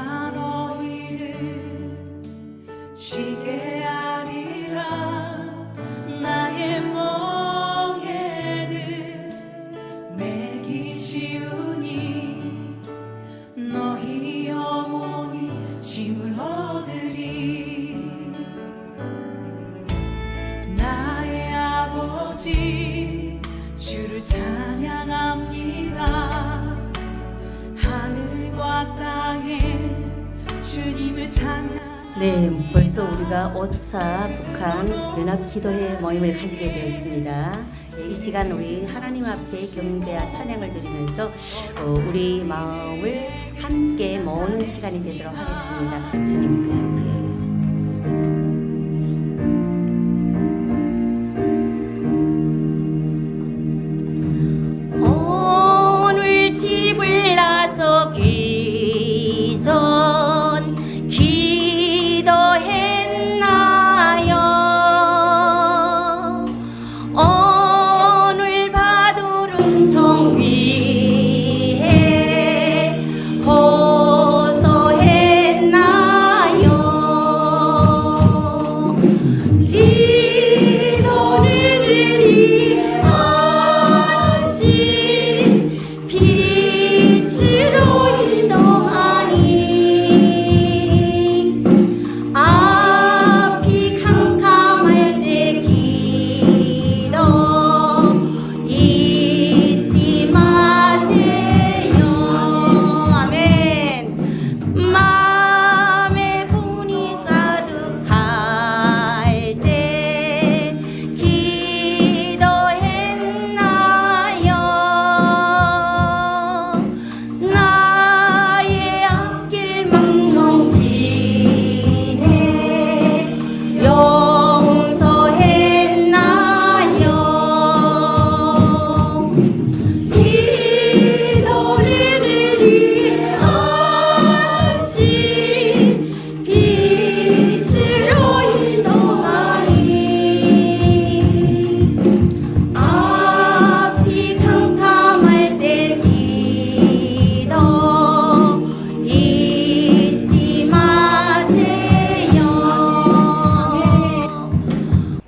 내가 너희를 쉬게 하리라. 나의 멍에는 매기 쉬우니 너희 영혼이 쉼을 얻으리. 나의 아버지 주를 찬양합니다. 하늘과 땅에 주님을 찬양. 네, 벌써 우리가 5차 북한 연합기도회 모임을 가지게 되어 있습니다. 이 시간 우리 하나님 앞에 경배와 찬양을 드리면서 우리 마음을 함께 모으는 시간이 되도록 하겠습니다. 주님 그 앞에 오늘 집을 나서 기선 기도했나요? 오늘 받으른 정위에 호소했나요? 기도를 드리안지 빛으로 인도하니 앞이 캄캄할 때 기도 잊지 마세요. 아멘. 마음에 분이 가득할 때 기도했나요? 나의 앞길 망성치네 용서했나요? 기도를 드리안지 빛으로 인도하니 앞이 캄캄할 때 기도 잊지 마세요.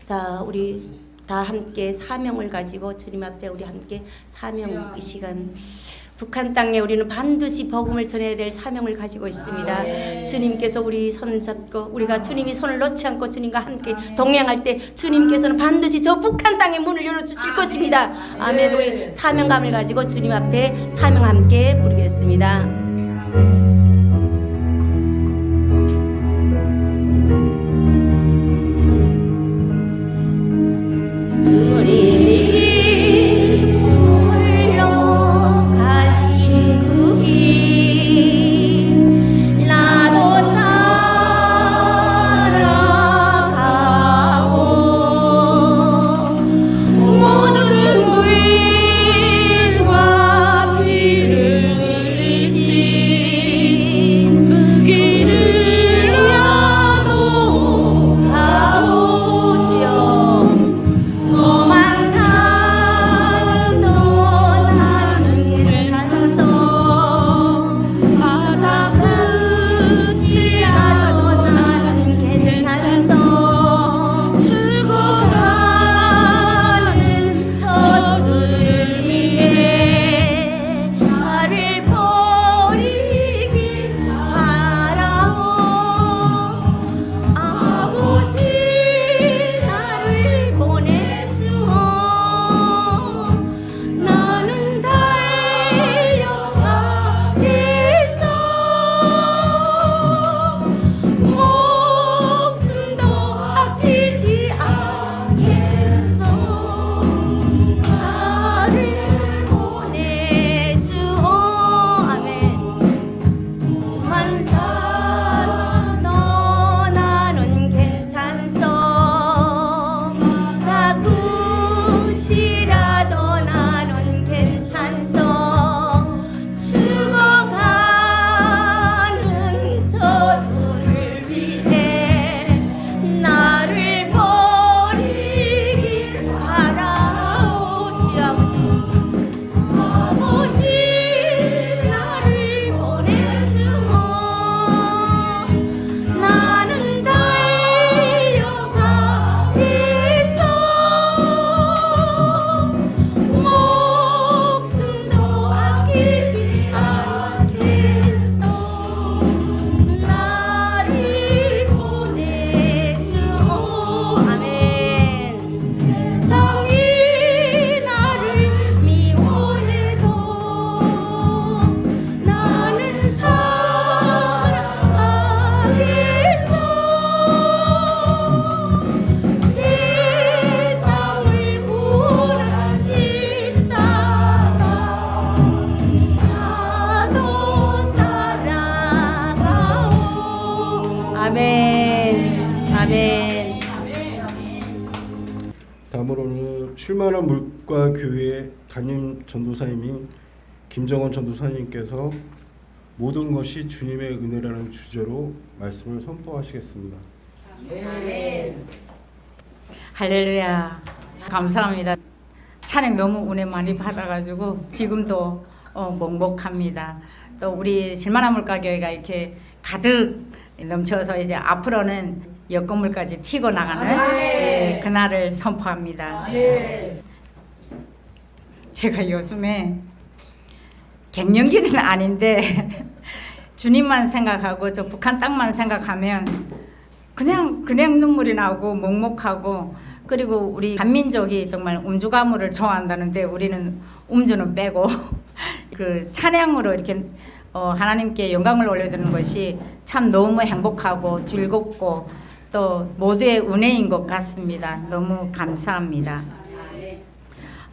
자, 우리 다 함께 사명을 가지고 주님 앞에 우리 함께 사명 이 시간 북한 땅에 우리는 반드시 복음을 전해야 될 사명을 가지고 있습니다. 주님께서 우리 손을 잡고 우리가 주님이 손을 놓지 않고 주님과 함께 동행할 때 주님께서는 반드시 저 북한 땅의 문을 열어주실 것입니다. 아멘. 우리 사명감을 가지고 주님 앞에 사명 함께 부르겠습니다. 주님이 홀로 가신 그 길 나도 따라가고 모든 물과 비를 흘리시 쉴만한 물가 교회 담임 전도사님인 김정원 전도사님께서 모든 것이 주님의 은혜라는 주제로 말씀을 선포하시겠습니다. 할렐루야. 감사합니다. 찬양 너무 은혜 많이 받아가지고 지금도 먹먹합니다. 또 우리 실만한 물가교회가 이렇게 가득 넘쳐서 이제 앞으로는 옆건물까지 튀고 나가는 그날을 선포합니다. 제가 요즘에 갱년기는 아닌데 주님만 생각하고 저 북한 땅만 생각하면 그냥 눈물이 나고 먹먹하고, 그리고 우리 한민족이 정말 음주 가무를 좋아한다는데 우리는 음주는 빼고 그 찬양으로 이렇게 하나님께 영광을 올려드리는 것이 참 너무 행복하고 즐겁고 또 모두의 은혜인 것 같습니다. 너무 감사합니다.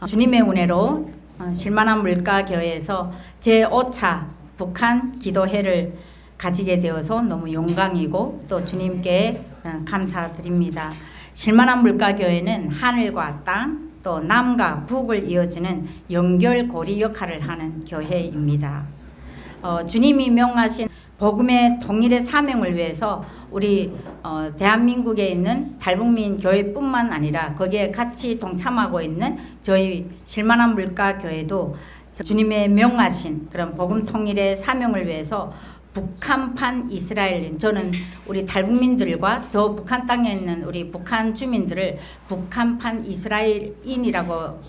주님의 은혜로 실만한 물가교회에서 제5차 북한 기도회를 가지게 되어서 너무 영광이고 또 주님께 감사드립니다. 실만한 물가교회는 하늘과 땅, 또 남과 북을 이어지는 연결고리 역할을 하는 교회입니다. 주님이 명하신 복음의 통일의 사명을 위해서 우리 대한민국에 있는 달북민 교회뿐만 아니라 거기에 같이 동참하고 있는 저희 실만한 물가교회도 주님의 명하신 그런 복음 통일의 사명을 위해서 북한판 이스라엘인, 저는 우리 달북민들과 저 북한 땅에 있는 우리 북한 주민들을 북한판 이스라엘인이라고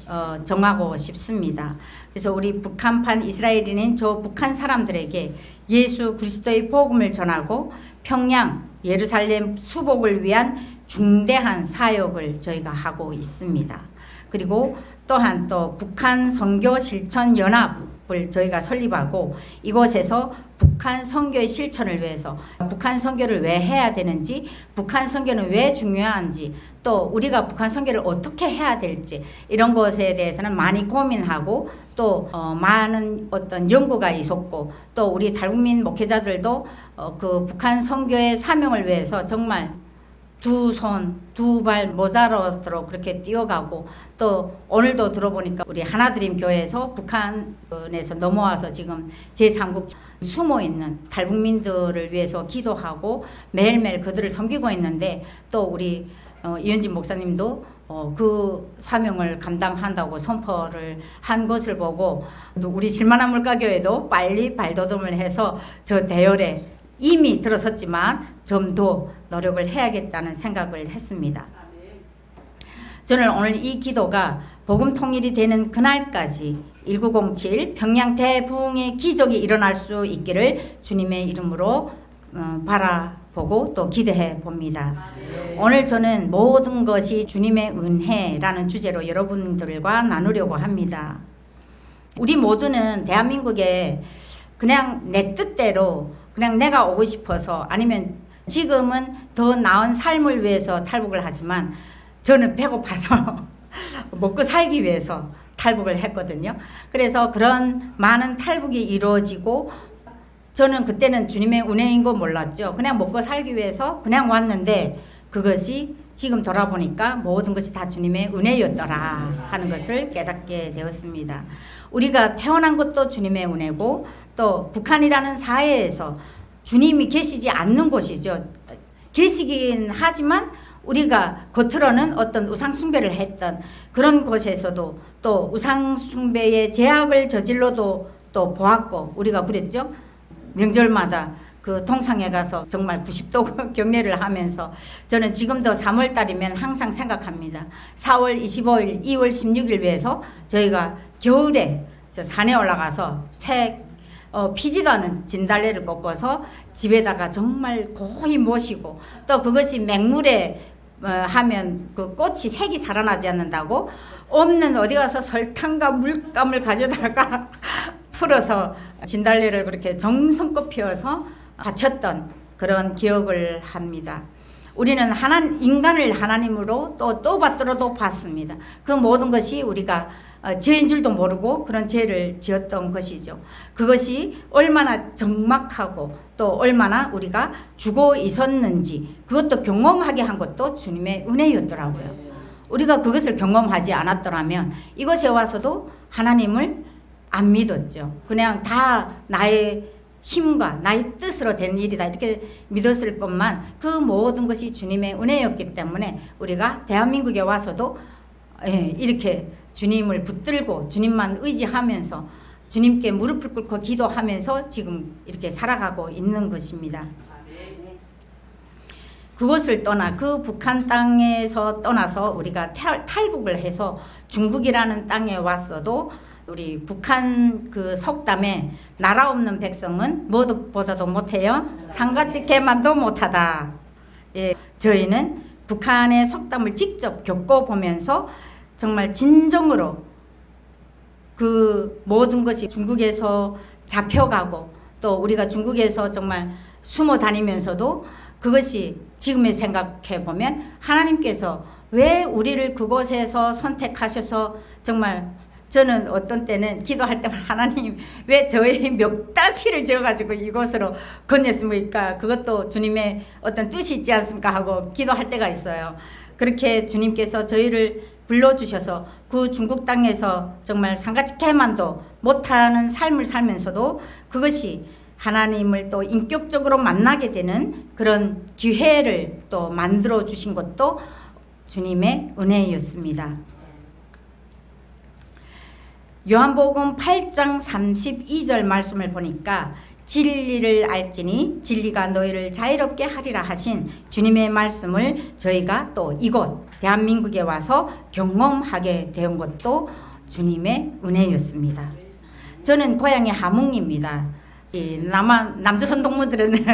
정하고 싶습니다. 그래서 우리 북한판 이스라엘인인 저 북한 사람들에게 예수 그리스도의 복음을 전하고 평양 예루살렘 수복을 위한 중대한 사역을 저희가 하고 있습니다. 그리고 또한 또 북한 선교 실천 연합을 저희가 설립하고 이곳에서 북한 선교의 실천을 위해서 북한 선교를 왜 해야 되는지, 북한 선교는 왜 중요한지, 또 우리가 북한 선교를 어떻게 해야 될지 이런 것에 대해서는 많이 고민하고 또 많은 어떤 연구가 있었고, 또 우리 달북민 목회자들도 그 북한 선교의 사명을 위해서 정말 두 손, 두 발 모자라도록 그렇게 뛰어가고, 또 오늘도 들어보니까 우리 하나드림 교회에서 북한에서 넘어와서 지금 제3국 숨어있는 달북민들을 위해서 기도하고 매일매일 그들을 섬기고 있는데, 또 우리 이현진 목사님도 그 사명을 감당한다고 선포를 한 것을 보고 우리 실만한 물가교회도 빨리 발돋움을 해서 저 대열에 이미 들어섰지만 좀 더 노력을 해야겠다는 생각을 했습니다. 저는 오늘 이 기도가 복음 통일이 되는 그날까지 1907 평양 대붕의 기적이 일어날 수 있기를 주님의 이름으로 바라보고 또 기대해 봅니다. 오늘 저는 모든 것이 주님의 은혜라는 주제로 여러분들과 나누려고 합니다. 우리 모두는 대한민국에 그냥 내 뜻대로 그냥 내가 오고 싶어서, 아니면 지금은 더 나은 삶을 위해서 탈북을 하지만 저는 배고파서 먹고 살기 위해서 탈북을 했거든요. 그래서 그런 많은 탈북이 이루어지고 저는 그때는 주님의 은혜인 거 몰랐죠. 그냥 먹고 살기 위해서 그냥 왔는데 그것이 지금 돌아보니까 모든 것이 다 주님의 은혜였더라 하는 것을 깨닫게 되었습니다. 우리가 태어난 것도 주님의 은혜고 또 북한이라는 사회에서 주님이 계시지 않는 곳이죠. 계시긴 하지만 우리가 겉으로는 어떤 우상 숭배를 했던 그런 곳에서도 또 우상 숭배의 죄악을 저질러도 또 보았고, 우리가 그랬죠. 명절마다 그 동상에 가서 정말 90도 경례를 하면서 저는 지금도 3월 달이면 항상 생각합니다. 4월 25일, 2월 16일 위해서 저희가 겨울에 저 산에 올라가서 피지도 않은 진달래를 꺾어서 집에다가 정말 고이 모시고, 또 그것이 맹물에 하면 그 꽃이 색이 살아나지 않는다고 없는 어디 가서 설탕과 물감을 가져다가 풀어서 진달래를 그렇게 정성껏 피워서 바쳤던 그런 기억을 합니다. 우리는 인간을 하나님으로 또 받들어도 봤습니다. 그 모든 것이 우리가 죄인 줄도 모르고 그런 죄를 지었던 것이죠. 그것이 얼마나 적막하고 또 얼마나 우리가 죽어 있었는지 그것도 경험하게 한 것도 주님의 은혜였더라고요. 우리가 그것을 경험하지 않았더라면 이곳에 와서도 하나님을 안 믿었죠. 그냥 다 나의 힘과 나의 뜻으로 된 일이다 이렇게 믿었을 것만 그 모든 것이 주님의 은혜였기 때문에 우리가 대한민국에 와서도 이렇게 주님을 붙들고 주님만 의지하면서 주님께 무릎을 꿇고 기도하면서 지금 이렇게 살아가고 있는 것입니다. 그곳을 떠나 그 북한 땅에서 떠나서 우리가 탈북을 해서 중국이라는 땅에 왔어도 우리 북한 그 속담에 나라 없는 백성은 무엇보다도 못해요. 상가집 개만도 못하다. 예, 저희는 북한의 속담을 직접 겪어보면서 정말 진정으로 그 모든 것이 중국에서 잡혀가고 또 우리가 중국에서 정말 숨어 다니면서도 그것이 지금에 생각해 보면 하나님께서 왜 우리를 그곳에서 선택하셔서 정말 저는 어떤 때는 기도할 때만 하나님 왜 저희 멱다시를 지어가지고 이곳으로 건넸습니까? 그것도 주님의 어떤 뜻이 있지 않습니까? 하고 기도할 때가 있어요. 그렇게 주님께서 저희를 불러주셔서 그 중국 땅에서 정말 상가집 개만도 못하는 삶을 살면서도 그것이 하나님을 또 인격적으로 만나게 되는 그런 기회를 또 만들어 주신 것도 주님의 은혜였습니다. 요한복음 8장 32절 말씀을 보니까 진리를 알지니 진리가 너희를 자유롭게 하리라 하신 주님의 말씀을 저희가 또 이곳 대한민국에 와서 경험하게 된 것도 주님의 은혜였습니다. 저는 고향이 함흥입니다. 이 남조선 동무들은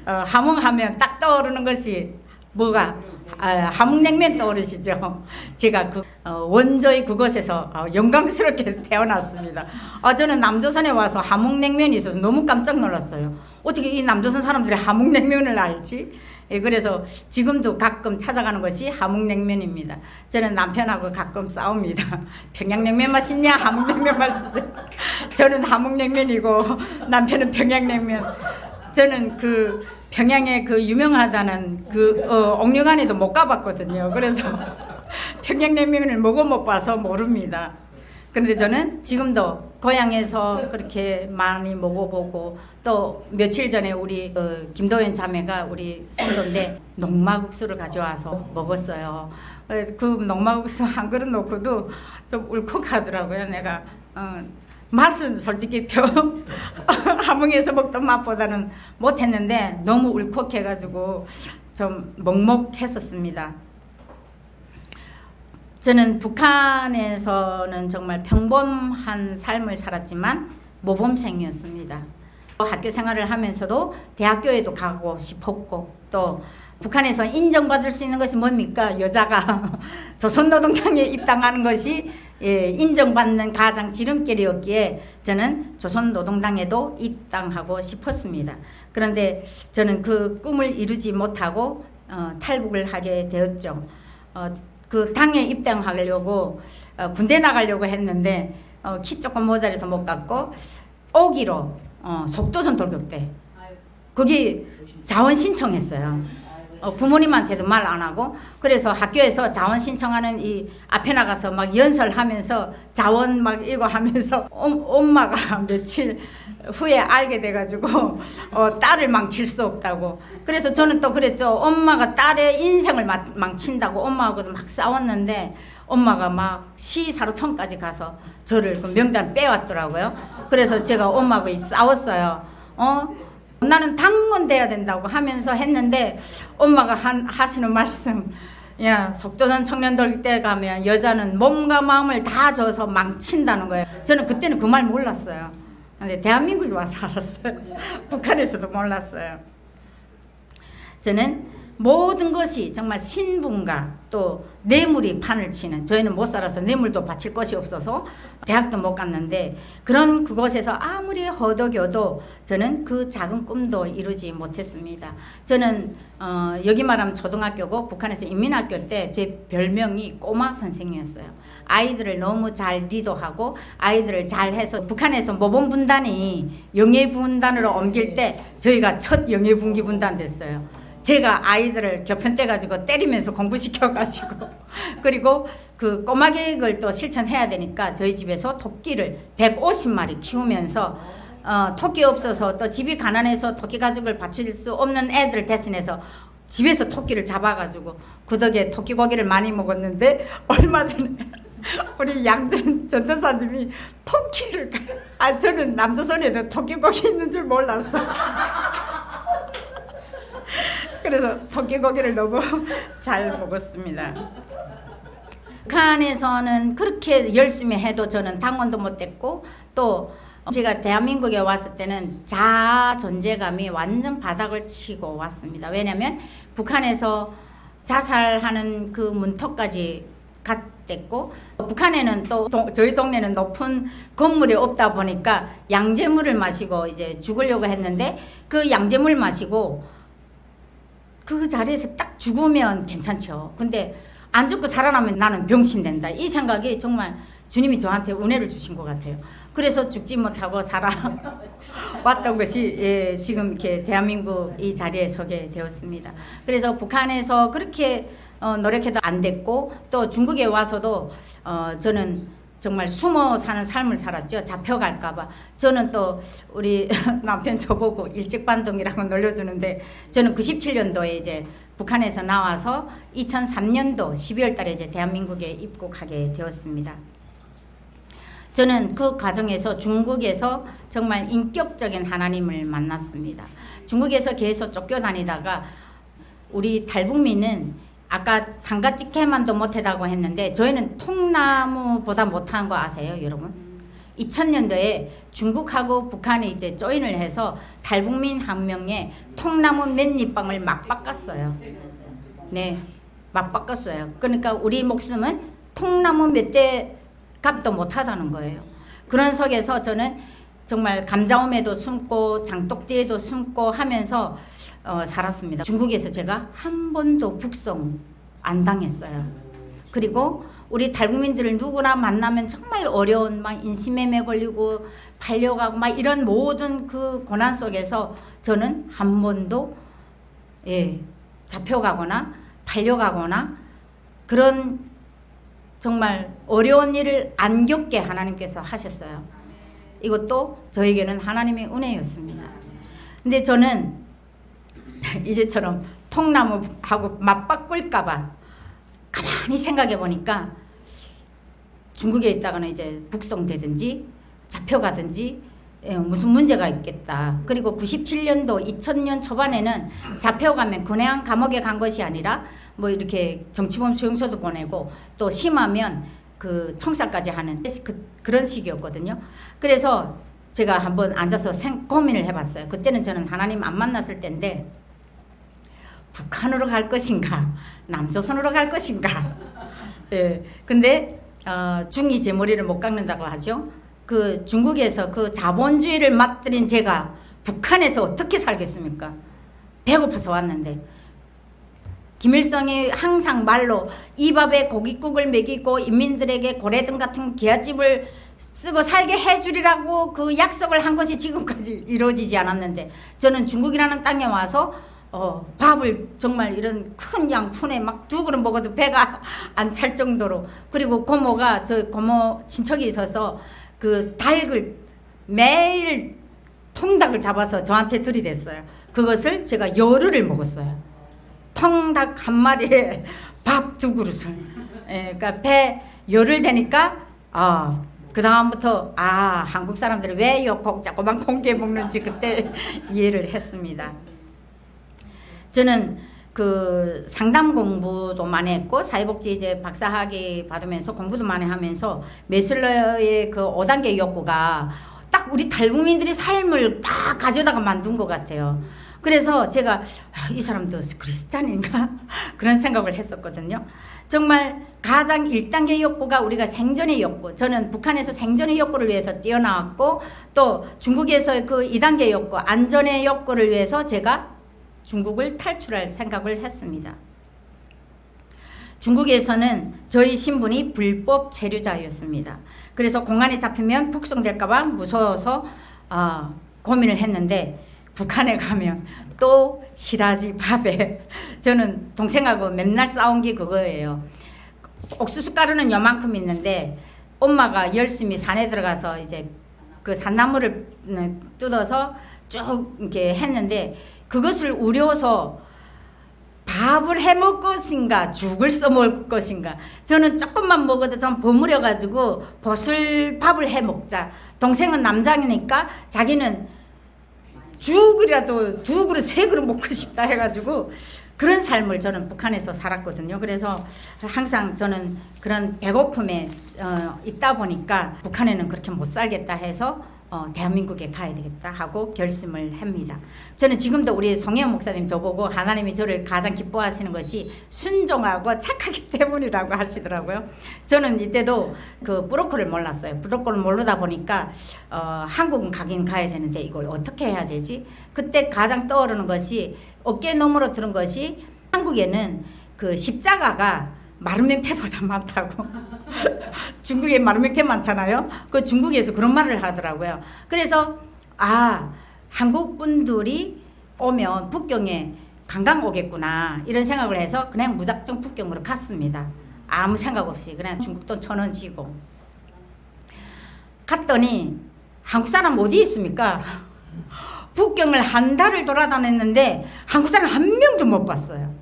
함흥하면 딱 떠오르는 것이 뭐가 함흥냉면 떠오르시죠. 제가 그 원저의 그곳에서 영광스럽게 태어났습니다. 저는 남조선에 와서 함흥냉면이 있어서 너무 깜짝 놀랐어요. 어떻게 이 남조선 사람들이 함흥냉면을 알지? 예, 그래서 지금도 가끔 찾아가는 것이 함흥냉면입니다. 저는 남편하고 가끔 싸웁니다. 평양냉면 맛있냐? 함흥냉면 맛있냐? 저는 함흥냉면이고 남편은 평양냉면. 저는 그 평양에 그 유명하다는 그 옥류관에도 못 가봤거든요. 그래서 평양냉면을 먹어 못 봐서 모릅니다. 그런데 저는 지금도 고향에서 그렇게 많이 먹어보고 또 며칠 전에 우리 김도연 자매가 우리 성도인데 녹마국수를 가져와서 먹었어요. 그 녹마국수 한 그릇 놓고도 좀 울컥하더라고요. 내가 맛은 솔직히 함흥에서 먹던 맛보다는 못했는데 너무 울컥해가지고 좀 먹먹했었습니다. 저는 북한에서는 정말 평범한 삶을 살았지만 모범생이었습니다. 학교 생활을 하면서도 대학교에도 가고 싶었고 또 북한에서 인정받을 수 있는 것이 뭡니까? 여자가 조선노동당에 입당하는 것이 인정받는 가장 지름길이었기에 저는 조선노동당에도 입당하고 싶었습니다. 그런데 저는 그 꿈을 이루지 못하고 탈북을 하게 되었죠. 그 당에 입당하려고 군대 나가려고 했는데 키 조금 모자라서 못 갔고 오기로 속도선 돌격대 거기 자원 신청했어요. 부모님한테도 말 안 하고 그래서 학교에서 자원 신청하는 이 앞에 나가서 막 연설하면서 자원 막 이거 하면서 엄마가 며칠 후에 알게 돼가지고 딸을 망칠 수 없다고. 그래서 저는 또 그랬죠. 엄마가 딸의 인생을 망친다고 엄마하고도 막 싸웠는데 엄마가 막 시사로청까지 가서 저를 그 명단을 빼왔더라고요. 그래서 제가 엄마하고 싸웠어요. 나는 당원 돼야 된다고 하면서 했는데 엄마가 하시는 말씀, 야 속도전 청년들 때 가면 여자는 몸과 마음을 다 줘서 망친다는 거예요. 저는 그때는 그 말 몰랐어요. 근데 대한민국에 와서 알았어요. 북한에서도 몰랐어요. 저는 모든 것이 정말 신분과 또 뇌물이 판을 치는, 저희는 못 살아서 뇌물도 바칠 것이 없어서 대학도 못 갔는데 그런 그곳에서 아무리 허덕여도 저는 그 작은 꿈도 이루지 못했습니다. 저는 여기 말하면 초등학교고 북한에서 인민학교 때 제 별명이 꼬마 선생이었어요. 아이들을 너무 잘 리더하고 아이들을 잘 해서 북한에서 모범분단이 영예분단으로 옮길 때 저희가 첫 영예분기 분단 됐어요. 제가 아이들을 교편떼가지고 때리면서 공부시켜가지고 그리고 그 꼬마 계획을 또 실천해야 되니까 저희 집에서 토끼를 150마리 키우면서 토끼 없어서 또 집이 가난해서 토끼 가죽을 받칠 수 없는 애들 대신해서 집에서 토끼를 잡아가지고 그 덕에 토끼 고기를 많이 먹었는데 얼마 전에 우리 양전 전도사님이 토끼를 저는 남조선에도 토끼 고기 있는 줄 몰랐어. 그래서 토끼 고기를 너무 잘 먹었습니다. 북한에서는 그렇게 열심히 해도 저는 당원도 못 됐고 또 제가 대한민국에 왔을 때는 자아 존재감이 완전 바닥을 치고 왔습니다. 왜냐하면 북한에서 자살하는 그 문턱까지 갔댔고 북한에는 또 저희 동네는 높은 건물이 없다 보니까 양재물을 마시고 이제 죽으려고 했는데 그 양재물 마시고 그 자리에서 딱 죽으면 괜찮죠. 근데 안 죽고 살아나면 나는 병신 된다. 이 생각이 정말 주님이 저한테 은혜를 주신 것 같아요. 그래서 죽지 못하고 살아왔던 것이 지금 이렇게 대한민국 이 자리에 서게 되었습니다. 그래서 북한에서 그렇게 노력해도 안 됐고 또 중국에 와서도 저는 정말 숨어 사는 삶을 살았죠. 잡혀갈까봐. 저는 또 우리 남편 저보고 일찍반동이라고 놀려주는데 저는 97년도에 이제 북한에서 나와서 2003년도 12월 달에 이제 대한민국에 입국하게 되었습니다. 저는 그 과정에서 중국에서 정말 인격적인 하나님을 만났습니다. 중국에서 계속 쫓겨다니다가 우리 탈북민은 아까 상가집게만도 못하다고 했는데 저희는 통나무보다 못한 거 아세요, 여러분? 2000년도에 중국하고 북한이 이제 조인을 해서 탈북민 한 명에 통나무 맨잎방을 막 바꿨어요. 네, 막 바꿨어요. 그러니까 우리 목숨은 통나무 몇 대 값도 못하다는 거예요. 그런 속에서 저는 정말 감자움에도 숨고 장독대에도 숨고 하면서 살았습니다. 중국에서 제가 한 번도 북송 안 당했어요. 그리고 우리 탈북민들을 누구나 만나면 정말 어려운 막 인신매매 걸리고 팔려가고 막 이런 모든 그 고난 속에서 저는 한 번도 잡혀가거나 팔려가거나 그런 정말 어려운 일을 안 겪게 하나님께서 하셨어요. 이것도 저에게는 하나님의 은혜였습니다. 근데 저는 이제처럼 통나무하고 맞바꿀까봐 가만히 생각해 보니까 중국에 있다가는 이제 북송되든지 잡혀가든지 무슨 문제가 있겠다. 그리고 97년도 2000년 초반에는 잡혀가면 그냥 감옥에 간 것이 아니라 뭐 이렇게 정치범 수용소도 보내고 또 심하면 그 청살까지 하는 그런 시기였거든요. 그래서 제가 한번 앉아서 고민을 해봤어요. 그때는 저는 하나님 안 만났을 때인데 북한으로 갈 것인가 남조선으로 갈 것인가. 근데 중이 제 머리를 못 깎는다고 하죠. 그 중국에서 그 자본주의를 맛들인 제가 북한에서 어떻게 살겠습니까? 배고파서 왔는데 김일성이 항상 말로 이 밥에 고깃국을 먹이고 인민들에게 고래등 같은 기아집을 쓰고 살게 해주리라고 그 약속을 한 것이 지금까지 이루어지지 않았는데 저는 중국이라는 땅에 와서 밥을 정말 이런 큰 양 푼에 막 두 그릇 먹어도 배가 안 찰 정도로 그리고 고모가 저 고모 친척이 있어서 그 닭을 매일 통닭을 잡아서 저한테 들이댔어요. 그것을 제가 열흘을 먹었어요. 통닭 한 마리에 밥 두 그릇을. 그러니까 배 열흘 되니까 그 다음부터 한국 사람들이 왜 자꾸만 공개 먹는지 그때 이해를 했습니다. 저는 그 상담 공부도 많이 했고 사회복지 이제 박사학위 받으면서 공부도 많이 하면서 메슬러의 그 5단계 욕구가 딱 우리 탈북민들의 삶을 다 가져다가 만든 것 같아요. 그래서 제가 이 사람도 그리스도인인가 그런 생각을 했었거든요. 정말 가장 1단계 욕구가 우리가 생존의 욕구. 저는 북한에서 생존의 욕구를 위해서 뛰어나왔고 또 중국에서 그 2단계 욕구, 안전의 욕구를 위해서 제가 중국을 탈출할 생각을 했습니다. 중국에서는 저희 신분이 불법 체류자였습니다. 그래서 공안에 잡히면 북송될까 봐 무서워서 고민을 했는데 북한에 가면 또 시라지 밥에 저는 동생하고 맨날 싸운 게 그거예요. 옥수수 가루는 요만큼 있는데 엄마가 열심히 산에 들어가서 이제 그 산나물을 뜯어서 쭉 이렇게 했는데 그것을 우려서 밥을 해 먹을 것인가 죽을 써 먹을 것인가 저는 조금만 먹어도 좀 버무려 가지고 보슬밥을 해 먹자. 동생은 남장이니까 자기는 죽이라도 2그릇 3그릇 먹고 싶다 해가지고 그런 삶을 저는 북한에서 살았거든요. 그래서 항상 저는 그런 배고픔에 있다 보니까 북한에는 그렇게 못 살겠다 해서 대한민국에 가야 되겠다 하고 결심을 합니다. 저는 지금도 우리 송혜원 목사님 저보고 하나님이 저를 가장 기뻐하시는 것이 순종하고 착하기 때문이라고 하시더라고요. 저는 이때도 그 브로커를 몰랐어요. 브로커를 모르다 보니까 한국은 가긴 가야 되는데 이걸 어떻게 해야 되지? 그때 가장 떠오르는 것이 어깨 너머로 들은 것이 한국에는 그 십자가가 마루명태보다 많다고. 중국에 마루명태 많잖아요. 그 중국에서 그런 말을 하더라고요. 그래서 한국 분들이 오면 북경에 관광 오겠구나 이런 생각을 해서 그냥 무작정 북경으로 갔습니다. 아무 생각 없이 그냥 중국 돈 1,000원 쥐고 갔더니 한국 사람 어디 있습니까? 북경을 한 달을 돌아다녔는데 한국 사람 한 명도 못 봤어요.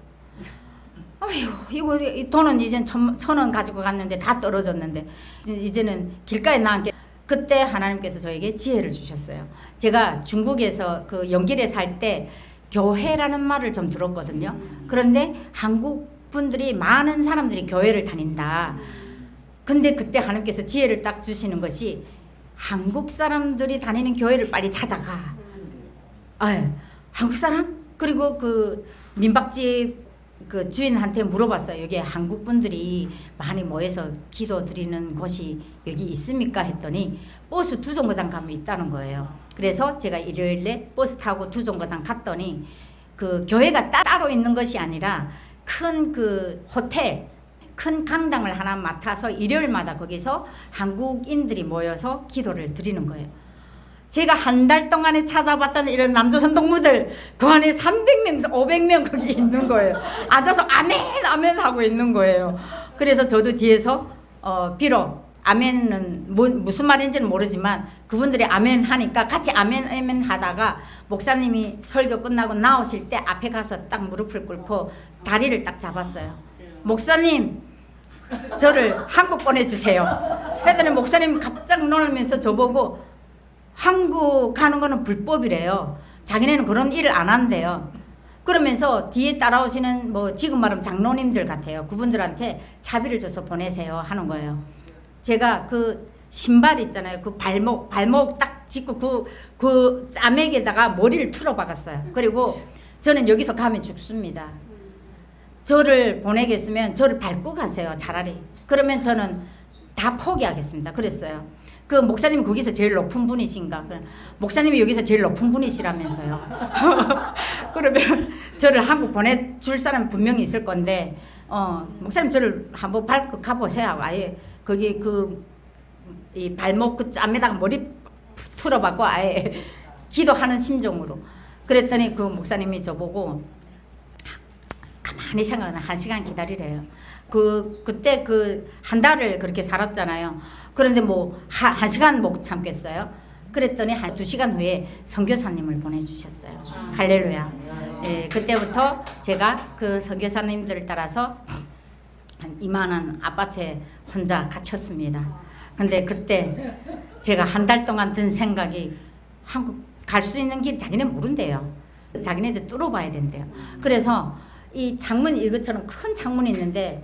아휴, 이거 돈은 이젠 1,000원 가지고 갔는데 다 떨어졌는데 이제는 길가에 나앉게. 그때 하나님께서 저에게 지혜를 주셨어요. 제가 중국에서 그 영길에 살 때 교회라는 말을 좀 들었거든요. 그런데 한국 분들이 많은 사람들이 교회를 다닌다. 근데 그때 하나님께서 지혜를 딱 주시는 것이 한국 사람들이 다니는 교회를 빨리 찾아가. 한국 사람? 그리고 그 민박집 그 주인한테 물어봤어요. 여기 한국 분들이 많이 모여서 기도 드리는 곳이 여기 있습니까? 했더니 버스 2정거장 가면 있다는 거예요. 그래서 제가 일요일에 버스 타고 2정거장 갔더니 그 교회가 따로 있는 것이 아니라 큰 그 호텔, 큰 강당을 하나 맡아서 일요일마다 거기서 한국인들이 모여서 기도를 드리는 거예요. 제가 한 달 동안에 찾아봤던 이런 남조선 동무들 그 안에 300명에서 500명 거기 있는 거예요. 앉아서 아멘 아멘 하고 있는 거예요. 그래서 저도 뒤에서 비록 아멘은 무슨 말인지는 모르지만 그분들이 아멘 하니까 같이 아멘 아멘 하다가 목사님이 설교 끝나고 나오실 때 앞에 가서 딱 무릎을 꿇고 다리를 딱 잡았어요. 목사님 저를 한국 보내주세요. 그랬더니 목사님 깜짝 놀라면서 저보고 한국 가는 거는 불법이래요. 자기네는 그런 일을 안 한대요. 그러면서 뒤에 따라오시는 뭐 지금 말하면 장로님들 같아요. 그분들한테 차비를 줘서 보내세요 하는 거예요. 제가 그 신발 있잖아요. 그 발목 딱 짚고 그 짜맥에다가 머리를 틀어 박았어요. 그리고 저는 여기서 가면 죽습니다. 저를 보내겠으면 저를 밟고 가세요. 차라리. 그러면 저는 다 포기하겠습니다. 그랬어요. 그 목사님이 거기서 제일 높은 분이신가? 목사님이 여기서 제일 높은 분이시라면서요. 그러면 저를 한국 보내줄 사람 분명히 있을 건데 목사님 저를 한번 밟고 가보세요. 아예 거기 이 발목 그 짬에다가 머리 틀어박고 아예 기도하는 심정으로. 그랬더니 그 목사님이 저보고 가만히 생각하면 1시간 기다리래요. 그때 그 한 달을 그렇게 살았잖아요. 그런데 뭐 1시간 못 참겠어요. 그랬더니 한 2시간 후에 선교사님을 보내주셨어요. 할렐루야. 예, 그때부터 제가 그 선교사님들을 따라서 한 이만한 아파트에 혼자 갇혔습니다. 근데 그때 제가 한 달 동안 든 생각이 한국 갈 수 있는 길 자기네 모른대요. 자기네들 뚫어봐야 된대요. 그래서 이 창문 이것처럼 큰 창문이 있는데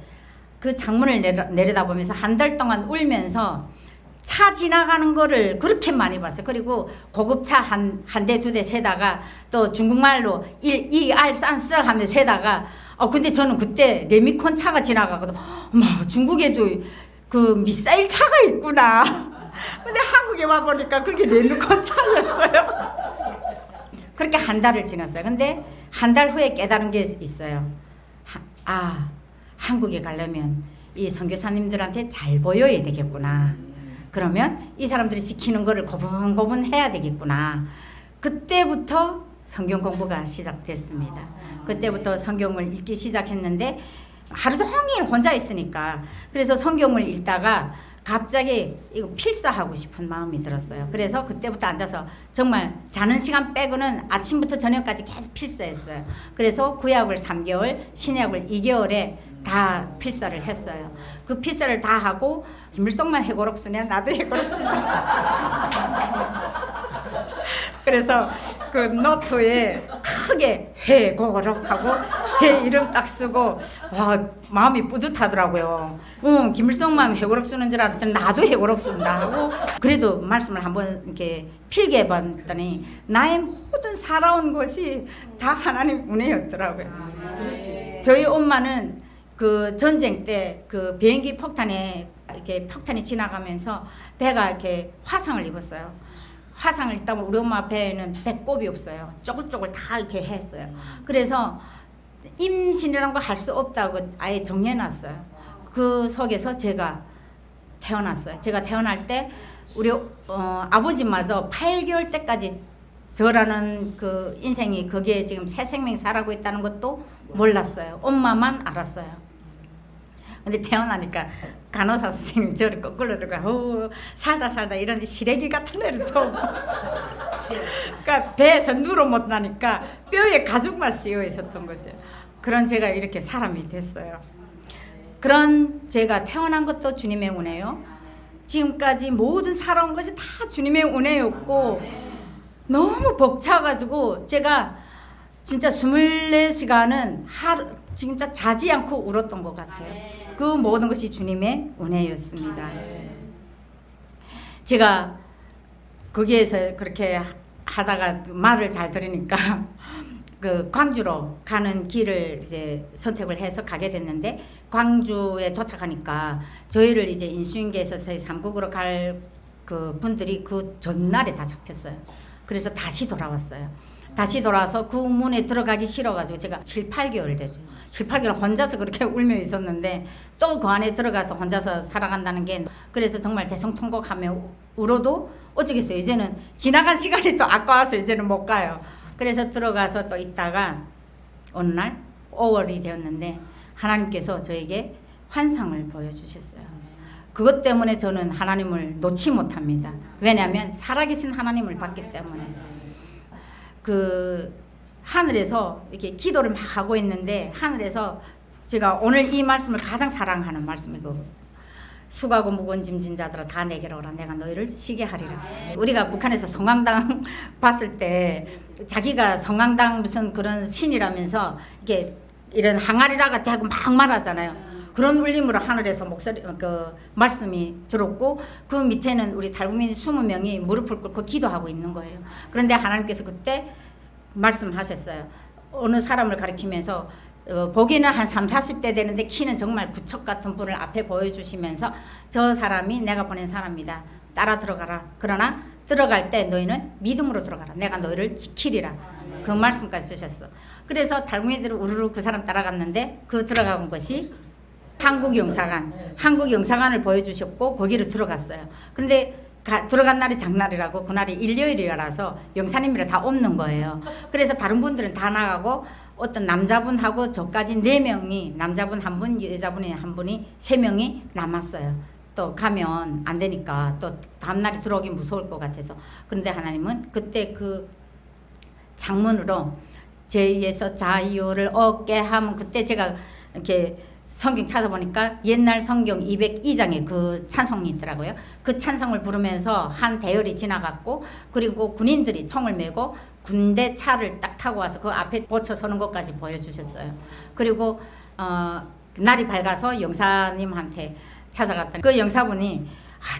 그 창문을 내려다보면서 한 달 동안 울면서 차 지나가는 거를 그렇게 많이 봤어요. 그리고 고급차 한 대, 2대 세다가 또 중국말로 1, 산스 하며 세다가 근데 저는 그때 레미콘 차가 지나가거든. 중국에도 그 미사일 차가 있구나. 근데 한국에 와보니까 그게 레미콘 차였어요. 그렇게 한 달을 지났어요. 근데 한 달 후에 깨달은 게 있어요. 한국에 가려면 이 선교사님들한테 잘 보여야 되겠구나. 그러면 이 사람들이 지키는 거를 고분고분 해야 되겠구나. 그때부터 성경 공부가 시작됐습니다. 그때부터 성경을 읽기 시작했는데 하루 종일 혼자 있으니까 그래서 성경을 읽다가 갑자기 이거 필사하고 싶은 마음이 들었어요. 그래서 그때부터 앉아서 정말 자는 시간 빼고는 아침부터 저녁까지 계속 필사했어요. 그래서 구약을 3개월, 신약을 2개월에 다 필사를 했어요. 그 필사를 다 하고 김일성만 해고록 쓰냐 나도 해고록 쓰자. 그래서 그 노트에 크게 해고록 하고 제 이름 딱 쓰고 와 마음이 뿌듯하더라고요. 김일성만 해고록 쓰는 줄 알았더니 나도 해고록 쓴다 하고 그래도 말씀을 한번 이렇게 필기해 봤더니 나의 모든 살아온 것이 다 하나님 은혜였더라고요. 저희 엄마는 그 전쟁 때 그 비행기 폭탄에 이렇게 폭탄이 지나가면서 배가 이렇게 화상을 입었어요. 화상을 입다면 우리 엄마 배에는 배꼽이 없어요. 쪼글쪼글 다 이렇게 했어요. 그래서 임신이라는 거 할 수 없다고 아예 정해놨어요. 그 속에서 제가 태어났어요. 제가 태어날 때 우리 아버지마저 8개월 때까지 저라는 그 인생이 거기에 지금 새 생명이 살아가고 있다는 것도 몰랐어요. 엄마만 알았어요. 근데 태어나니까 간호사 선생님이 저를 거꾸로 들어가 살다 이런데 시래기 같은 애를 처음 그러니까 배에서 누로 못 나니까 뼈에 가죽만 씌어 있었던 거죠. 그런 제가 이렇게 사람이 됐어요. 그런 제가 태어난 것도 주님의 은혜요. 지금까지 모든 살아온 것이 다 주님의 은혜였고 너무 벅차가지고 제가 진짜 24시간은 하루 진짜 자지 않고 울었던 것 같아요. 그 모든 것이 주님의 은혜였습니다. 제가 거기에서 그렇게 하다가 말을 잘 들으니까 그 광주로 가는 길을 이제 선택을 해서 가게 됐는데 광주에 도착하니까 저희를 이제 인수인계에서 저희 삼국으로 갈 그 분들이 그 전날에 다 잡혔어요. 그래서 다시 돌아왔어요. 다시 돌아와서 그 문에 들어가기 싫어가지고 제가 7, 8개월 됐죠. 7, 8개월 혼자서 그렇게 울며 있었는데 또 그 안에 들어가서 혼자서 살아간다는 게 그래서 정말 대성통곡하며 울어도 어쩌겠어요. 이제는 지나간 시간이 또 아까워서 이제는 못 가요. 그래서 들어가서 또 있다가 어느 날 5월이 되었는데 하나님께서 저에게 환상을 보여주셨어요. 그것 때문에 저는 하나님을 놓지 못합니다. 왜냐하면 살아계신 하나님을 봤기 때문에. 그 하늘에서 이렇게 기도를 막 하고 있는데 하늘에서 제가 오늘 이 말씀을 가장 사랑하는 말씀이고 수고하고 무거운 짐진 자들아 다 내게로 오라 내가 너희를 쉬게 하리라. 우리가 북한에서 성황당 봤을 때 자기가 성황당 무슨 그런 신이라면서 이렇게 이런 항아리라 같아 하고 막 말하잖아요. 그런 울림으로 하늘에서 목소리 그 말씀이 들었고 그 밑에는 우리 달구민 20명이 무릎을 꿇고 기도하고 있는 거예요. 그런데 하나님께서 그때 말씀하셨어요. 어느 사람을 가리키면서 보기는 한 3, 40대 되는데 키는 정말 구척 같은 분을 앞에 보여주시면서 저 사람이 내가 보낸 사람이다. 따라 들어가라. 그러나 들어갈 때 너희는 믿음으로 들어가라. 내가 너희를 지키리라. 그 말씀까지 주셨어. 그래서 달구민들은 우르르 그 사람 따라갔는데 그 들어간 것이 한국영사관을 보여주셨고 거기를 들어갔어요. 그런데 들어간 날이 장날이라고 그날이 일요일이라서 영사님이라 다 없는 거예요. 그래서 다른 분들은 다 나가고 어떤 남자분하고 저까지 4명이 남자분 1분 여자분이 1분이 3명이 남았어요. 또 가면 안 되니까 또 다음날에 들어오기 무서울 것 같아서. 그런데 하나님은 그때 그 창문으로 제2에서 자유를 얻게 하면 그때 제가 이렇게 성경 찾아보니까 옛날 성경 202장에 그 찬송이 있더라고요. 그 찬송을 부르면서 한 대열이 지나갔고 그리고 군인들이 총을 메고 군대 차를 딱 타고 와서 그 앞에 보쳐 서는 것까지 보여주셨어요. 그리고 날이 밝아서 영사님한테 찾아갔더니 그 영사분이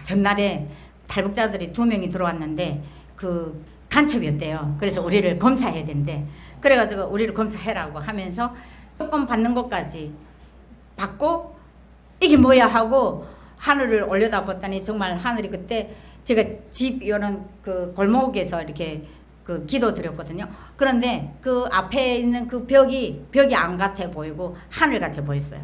전날에 탈북자들이 2명이 들어왔는데 그 간첩이었대요. 그래서 우리를 검사해야 된대. 그래가지고 우리를 검사해라고 하면서 조금 받는 것까지 받고 이게 뭐야 하고 하늘을 올려다봤더니 정말 하늘이 그때 제가 집 이런 그 골목에서 이렇게 그 기도 드렸거든요. 그런데 그 앞에 있는 그 벽이 안 같아 보이고 하늘 같아 보였어요.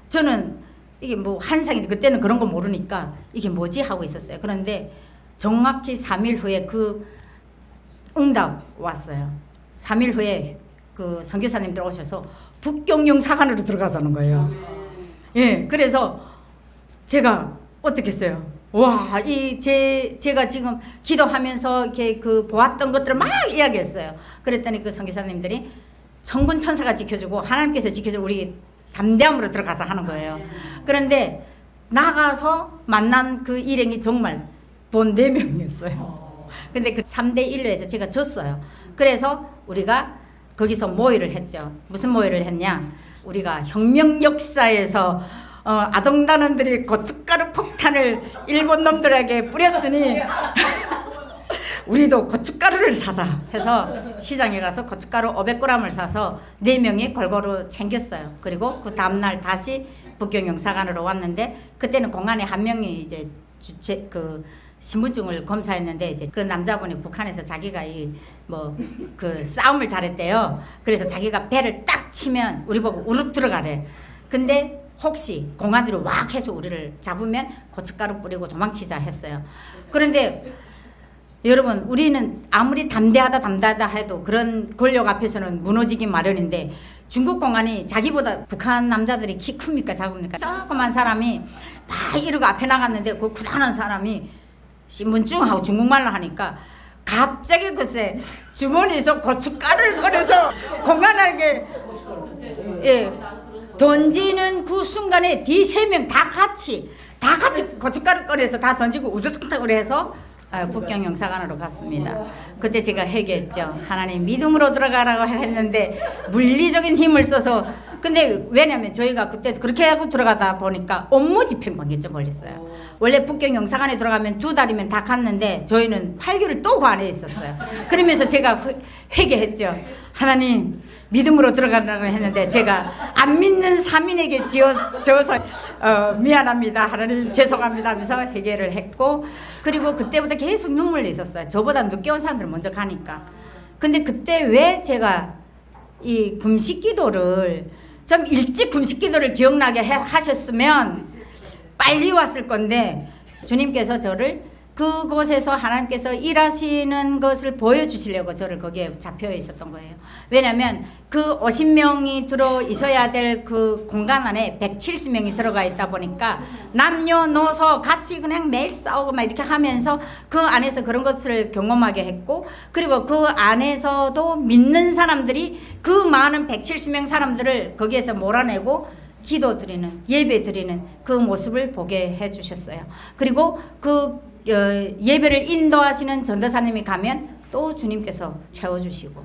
저는 이게 뭐 환상이지 그때는 그런 거 모르니까 이게 뭐지 하고 있었어요. 그런데 정확히 3일 후에 그 응답 왔어요. 3일 후에 그 선교사님들 오셔서 북경영 사관으로 들어가자는 거예요. 예, 그래서 제가 어떻게 했어요? 와, 제가 지금 기도하면서 이렇게 그 보았던 것들을 막 이야기했어요. 그랬더니 그 선교사님들이 천군 천사가 지켜주고 하나님께서 지켜주고 우리 담대함으로 들어가서 하는 거예요. 그런데 나가서 만난 그 일행이 정말 본 4명이었어요. 근데 그 3대1로 해서 제가 졌어요. 그래서 우리가 거기서 모의를 했죠. 무슨 모의를 했냐? 우리가 혁명 역사에서 아동단원들이 고춧가루 폭탄을 일본 놈들에게 뿌렸으니 우리도 고춧가루를 사자 해서 시장에 가서 고춧가루 500g을 사서 4명이 골고루 챙겼어요. 그리고 그 다음날 다시 북경영사관으로 왔는데 그때는 공안에 한 명이 이제 그 신분증을 검사했는데 이제 그 남자분이 북한에서 자기가 그 싸움을 잘했대요. 그래서 자기가 배를 딱 치면 우리 보고 우르륵 들어가래. 근데 혹시 공안들이 왁 해서 우리를 잡으면 고춧가루 뿌리고 도망치자 했어요. 그런데 여러분 우리는 아무리 담대하다 해도 그런 권력 앞에서는 무너지기 마련인데 중국 공안이 자기보다 북한 남자들이 키 큽니까 작습니까? 조그만 사람이 막 이러고 앞에 나갔는데 그 구단한 사람이 신분증하고 중국말로 하니까 갑자기 글쎄 주머니에서 고춧가루를 꺼내서 공안에게 던지는 그 순간에 뒤 3명 다 같이 고춧가루 꺼내서 다 던지고 우두둑하고 해서 북경영사관으로 갔습니다. 그때 제가 회개했죠. 하나님 믿음으로 들어가라고 했는데 물리적인 힘을 써서 근데 왜냐면 저희가 그때 그렇게 하고 들어가다 보니까 업무집행방해죄 걸렸어요. 원래 북경영사관에 들어가면 2달이면 다 갔는데 저희는 8개월 또 그 안에 있었어요. 그러면서 제가 회개했죠. 하나님 믿음으로 들어가라고 했는데 제가 안 믿는 3인에게 지어서 미안합니다. 하나님 죄송합니다 하면서 회개를 했고 그리고 그때부터 계속 눈물이 있었어요. 저보다 늦게 온 사람들 먼저 가니까. 근데 그때 왜 제가 이 금식기도를 좀 일찍 금식기도를 기억나게 하셨으면 빨리 왔을 건데 주님께서 저를 그곳에서 하나님께서 일하시는 것을 보여주시려고 저를 거기에 잡혀 있었던 거예요. 왜냐하면 그 50명이 들어 있어야 될 그 공간 안에 170명이 들어가 있다 보니까 남녀노소 같이 그냥 매일 싸우고 막 이렇게 하면서 그 안에서 그런 것을 경험하게 했고 그리고 그 안에서도 믿는 사람들이 그 많은 170명 사람들을 거기에서 몰아내고 기도 드리는 예배 드리는 그 모습을 보게 해주셨어요. 그리고 그 예배를 인도하시는 전도사님이 가면 또 주님께서 채워주시고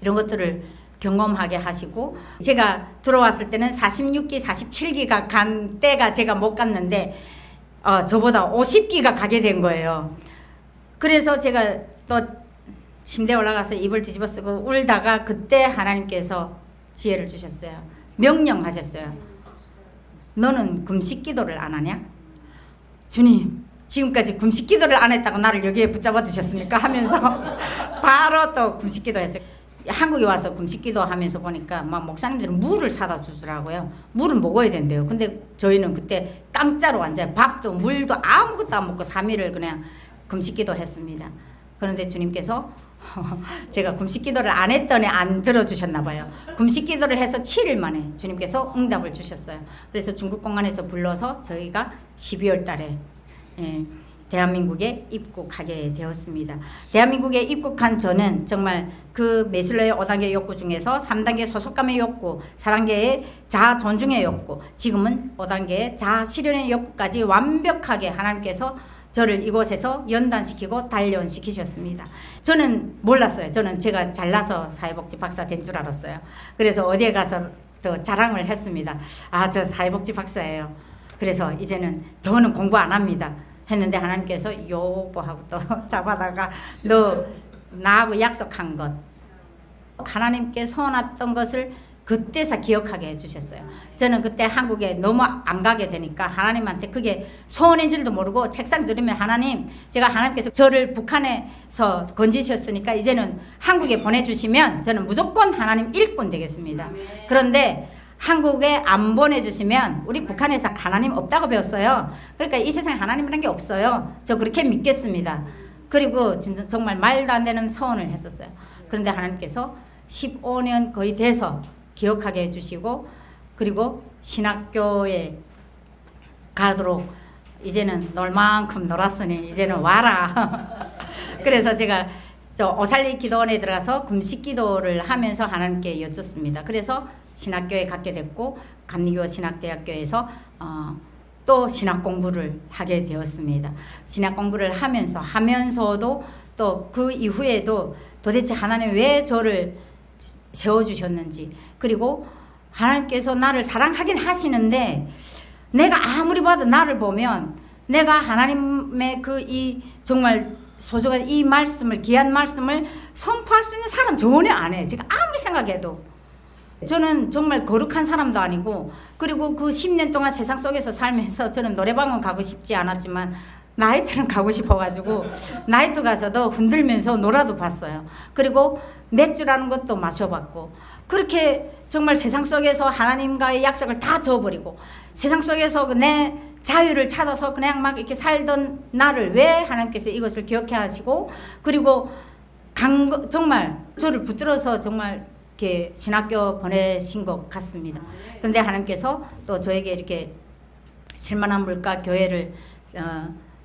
이런 것들을 경험하게 하시고 제가 들어왔을 때는 46기 47기가 간 때가 제가 못 갔는데 저보다 50기가 가게 된 거예요. 그래서 제가 또 침대에 올라가서 이불 뒤집어 쓰고 울다가 그때 하나님께서 지혜를 주셨어요. 명령하셨어요. 너는 금식 기도를 안 하냐? 주님 지금까지 금식 기도를 안 했다고 나를 여기에 붙잡아 두셨습니까? 하면서 바로 또 금식 기도했어요. 한국에 와서 금식 기도하면서 보니까 막 목사님들은 물을 사다 주더라고요. 물은 먹어야 된대요. 근데 저희는 그때 깡짜로 완전 밥도 물도 아무것도 안 먹고 3일을 그냥 금식 기도했습니다. 그런데 주님께서 제가 금식 기도를 안 했더니 안 들어주셨나 봐요. 금식 기도를 해서 7일 만에 주님께서 응답을 주셨어요. 그래서 중국 공안에서 불러서 저희가 12월 달에 대한민국에 입국하게 되었습니다. 대한민국에 입국한 저는 정말 그 메슬러의 5단계 욕구 중에서 3단계 소속감의 욕구, 4단계의 자아 존중의 욕구, 지금은 5단계의 자아 실현의 욕구까지 완벽하게 하나님께서 저를 이곳에서 연단시키고 단련시키셨습니다. 저는 몰랐어요. 저는 제가 잘나서 사회복지 박사 된 줄 알았어요. 그래서 어디에 가서 또 자랑을 했습니다. 저 사회복지 박사예요. 그래서 이제는 더는 공부 안 합니다. 했는데 하나님께서 요거하고 또 잡아다가 너 나하고 약속한 것 하나님께 서원했던 것을 그때서 기억하게 해주셨어요. 저는 그때 한국에 너무 안 가게 되니까 하나님한테 그게 소원인 줄도 모르고 책상 들으면 하나님 제가 하나님께서 저를 북한에서 건지셨으니까 이제는 한국에 보내주시면 저는 무조건 하나님 일꾼 되겠습니다. 그런데 한국에 안 보내주시면 우리 북한에서 하나님 없다고 배웠어요. 그러니까 이 세상에 하나님이라는 게 없어요. 저 그렇게 믿겠습니다. 그리고 진짜 정말 말도 안 되는 서원을 했었어요. 그런데 하나님께서 15년 거의 돼서 기억하게 해주시고 그리고 신학교에 가도록 이제는 놀 만큼 놀았으니 이제는 와라. 그래서 제가 오살리 기도원에 들어가서 금식 기도를 하면서 하나님께 여쭙습니다. 그래서 신학교에 갖게 됐고 감리교 신학대학교에서 또 신학 공부를 하게 되었습니다. 신학 공부를 하면서도 또 그 이후에도 도대체 하나님 왜 저를 세워주셨는지 그리고 하나님께서 나를 사랑하긴 하시는데 내가 아무리 봐도 나를 보면 내가 하나님의 그 이 정말 소중한 이 말씀을 귀한 말씀을 선포할 수 있는 사람 전혀 안 해. 제가 아무리 생각해도 저는 정말 거룩한 사람도 아니고 그리고 그 10년 동안 세상 속에서 살면서 저는 노래방은 가고 싶지 않았지만 나이트는 가고 싶어가지고 나이트 가서도 흔들면서 놀아도 봤어요. 그리고 맥주라는 것도 마셔봤고 그렇게 정말 세상 속에서 하나님과의 약속을 다 저어버리고 세상 속에서 내 자유를 찾아서 그냥 막 이렇게 살던 나를 왜 하나님께서 이것을 기억해 하시고 그리고 정말 저를 붙들어서 정말 이렇게 신학교 보내신 것 같습니다. 그런데 하나님께서 또 저에게 이렇게 실만한 물가 교회를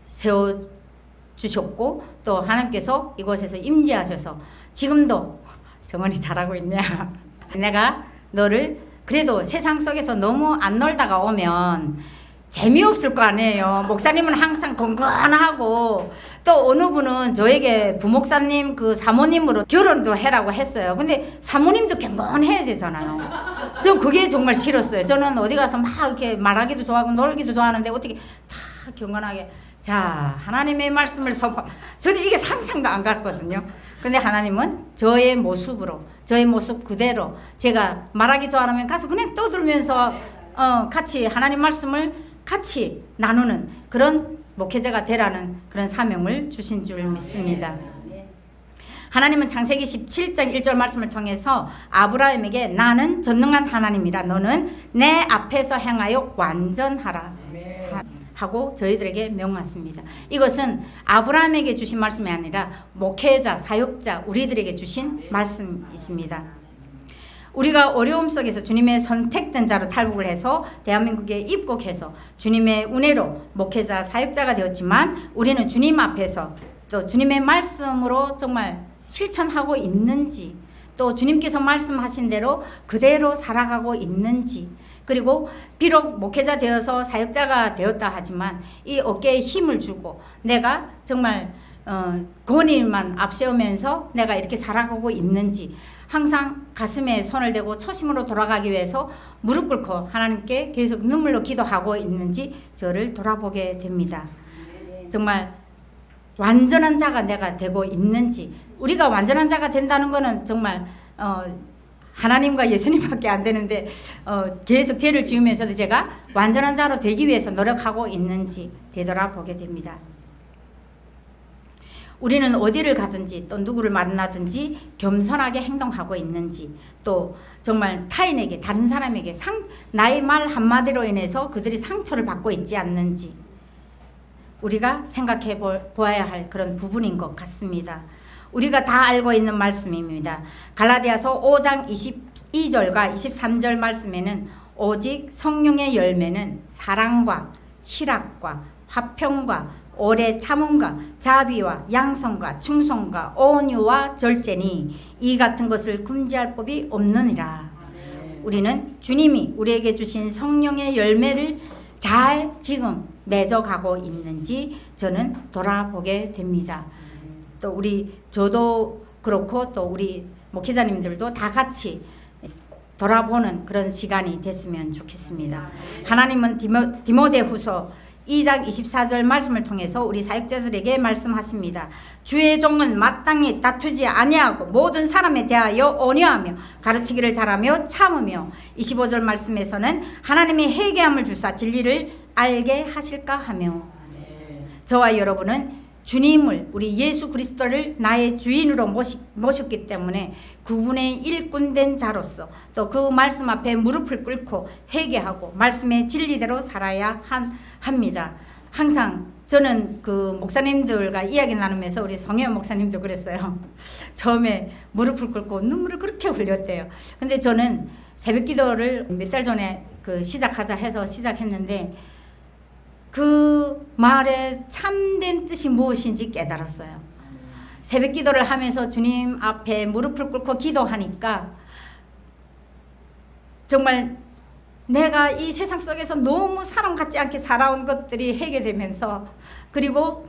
세워주셨고 또 하나님께서 이곳에서 임재하셔서 지금도 정원이 잘하고 있냐. 내가 너를 그래도 세상 속에서 너무 안 놀다가 오면 재미없을 거 아니에요. 목사님은 항상 건강하고 또 어느 분은 저에게 부목사님 그 사모님으로 결혼도 해라고 했어요. 근데 사모님도 경건해야 되잖아요. 전 그게 정말 싫었어요. 저는 어디 가서 막 이렇게 말하기도 좋아하고 놀기도 좋아하는데 어떻게 다 경건하게 자 하나님의 말씀을 선포 저는 이게 상상도 안 갔거든요. 근데 하나님은 저의 모습으로 저의 모습 그대로 제가 말하기 좋아하면 가서 그냥 떠들면서 같이 하나님 말씀을 같이 나누는 그런 목회자가 되라는 그런 사명을 주신 줄 믿습니다. 하나님은 창세기 17장 1절 말씀을 통해서 아브라함에게 나는 전능한 하나님이라 너는 내 앞에서 행하여 완전하라 하고 저희들에게 명하십니다. 이것은 아브라함에게 주신 말씀이 아니라 목회자, 사역자 우리들에게 주신 말씀이십니다. 우리가 어려움 속에서 주님의 선택된 자로 탈북을 해서 대한민국에 입국해서 주님의 은혜로 목회자, 사역자가 되었지만 우리는 주님 앞에서 또 주님의 말씀으로 정말 실천하고 있는지 또 주님께서 말씀하신 대로 그대로 살아가고 있는지 그리고 비록 목회자 되어서 사역자가 되었다 하지만 이 어깨에 힘을 주고 내가 정말 권위만 앞세우면서 내가 이렇게 살아가고 있는지 항상 가슴에 손을 대고 초심으로 돌아가기 위해서 무릎 꿇고 하나님께 계속 눈물로 기도하고 있는지 저를 돌아보게 됩니다. 정말 완전한 자가 내가 되고 있는지 우리가 완전한 자가 된다는 것은 정말 하나님과 예수님밖에 안 되는데 계속 죄를 지으면서도 제가 완전한 자로 되기 위해서 노력하고 있는지 되돌아보게 됩니다. 우리는 어디를 가든지 또 누구를 만나든지 겸손하게 행동하고 있는지 또 정말 타인에게 다른 사람에게 나의 말 한마디로 인해서 그들이 상처를 받고 있지 않는지 우리가 생각해 보아야 할 그런 부분인 것 같습니다. 우리가 다 알고 있는 말씀입니다. 갈라디아서 5장 22절과 23절 말씀에는 오직 성령의 열매는 사랑과 희락과 화평과 오래 참음과 자비와 양성과 충성과 온유와 절제니 이 같은 것을 금지할 법이 없느니라. 우리는 주님이 우리에게 주신 성령의 열매를 잘 지금 맺어가고 있는지 저는 돌아보게 됩니다. 또 저도 그렇고 또 우리 목회자님들도 다 같이 돌아보는 그런 시간이 됐으면 좋겠습니다. 하나님은 디모데후서 2장 24절 말씀을 통해서 우리 사역자들에게 말씀하십니다. 주의 종은 마땅히 다투지 아니하고 모든 사람에 대하여 온유하며 가르치기를 잘하며 참으며 25절 말씀에서는 하나님의 회개함을 주사 진리를 알게 하실까 하며 저와 여러분은 주님을 우리 예수 그리스도를 나의 주인으로 모셨기 때문에 그분의 일꾼된 자로서 또 그 말씀 앞에 무릎을 꿇고 회개하고 말씀의 진리대로 살아야 합니다. 항상 저는 그 목사님들과 이야기 나누면서 우리 송혜원 목사님도 그랬어요. 처음에 무릎을 꿇고 눈물을 그렇게 흘렸대요. 근데 저는 새벽 기도를 몇 달 전에 그 시작하자 해서 시작했는데 그 말의 참된 뜻이 무엇인지 깨달았어요. 새벽 기도를 하면서 주님 앞에 무릎을 꿇고 기도하니까 정말 내가 이 세상 속에서 너무 사람 같지 않게 살아온 것들이 해결되면서, 그리고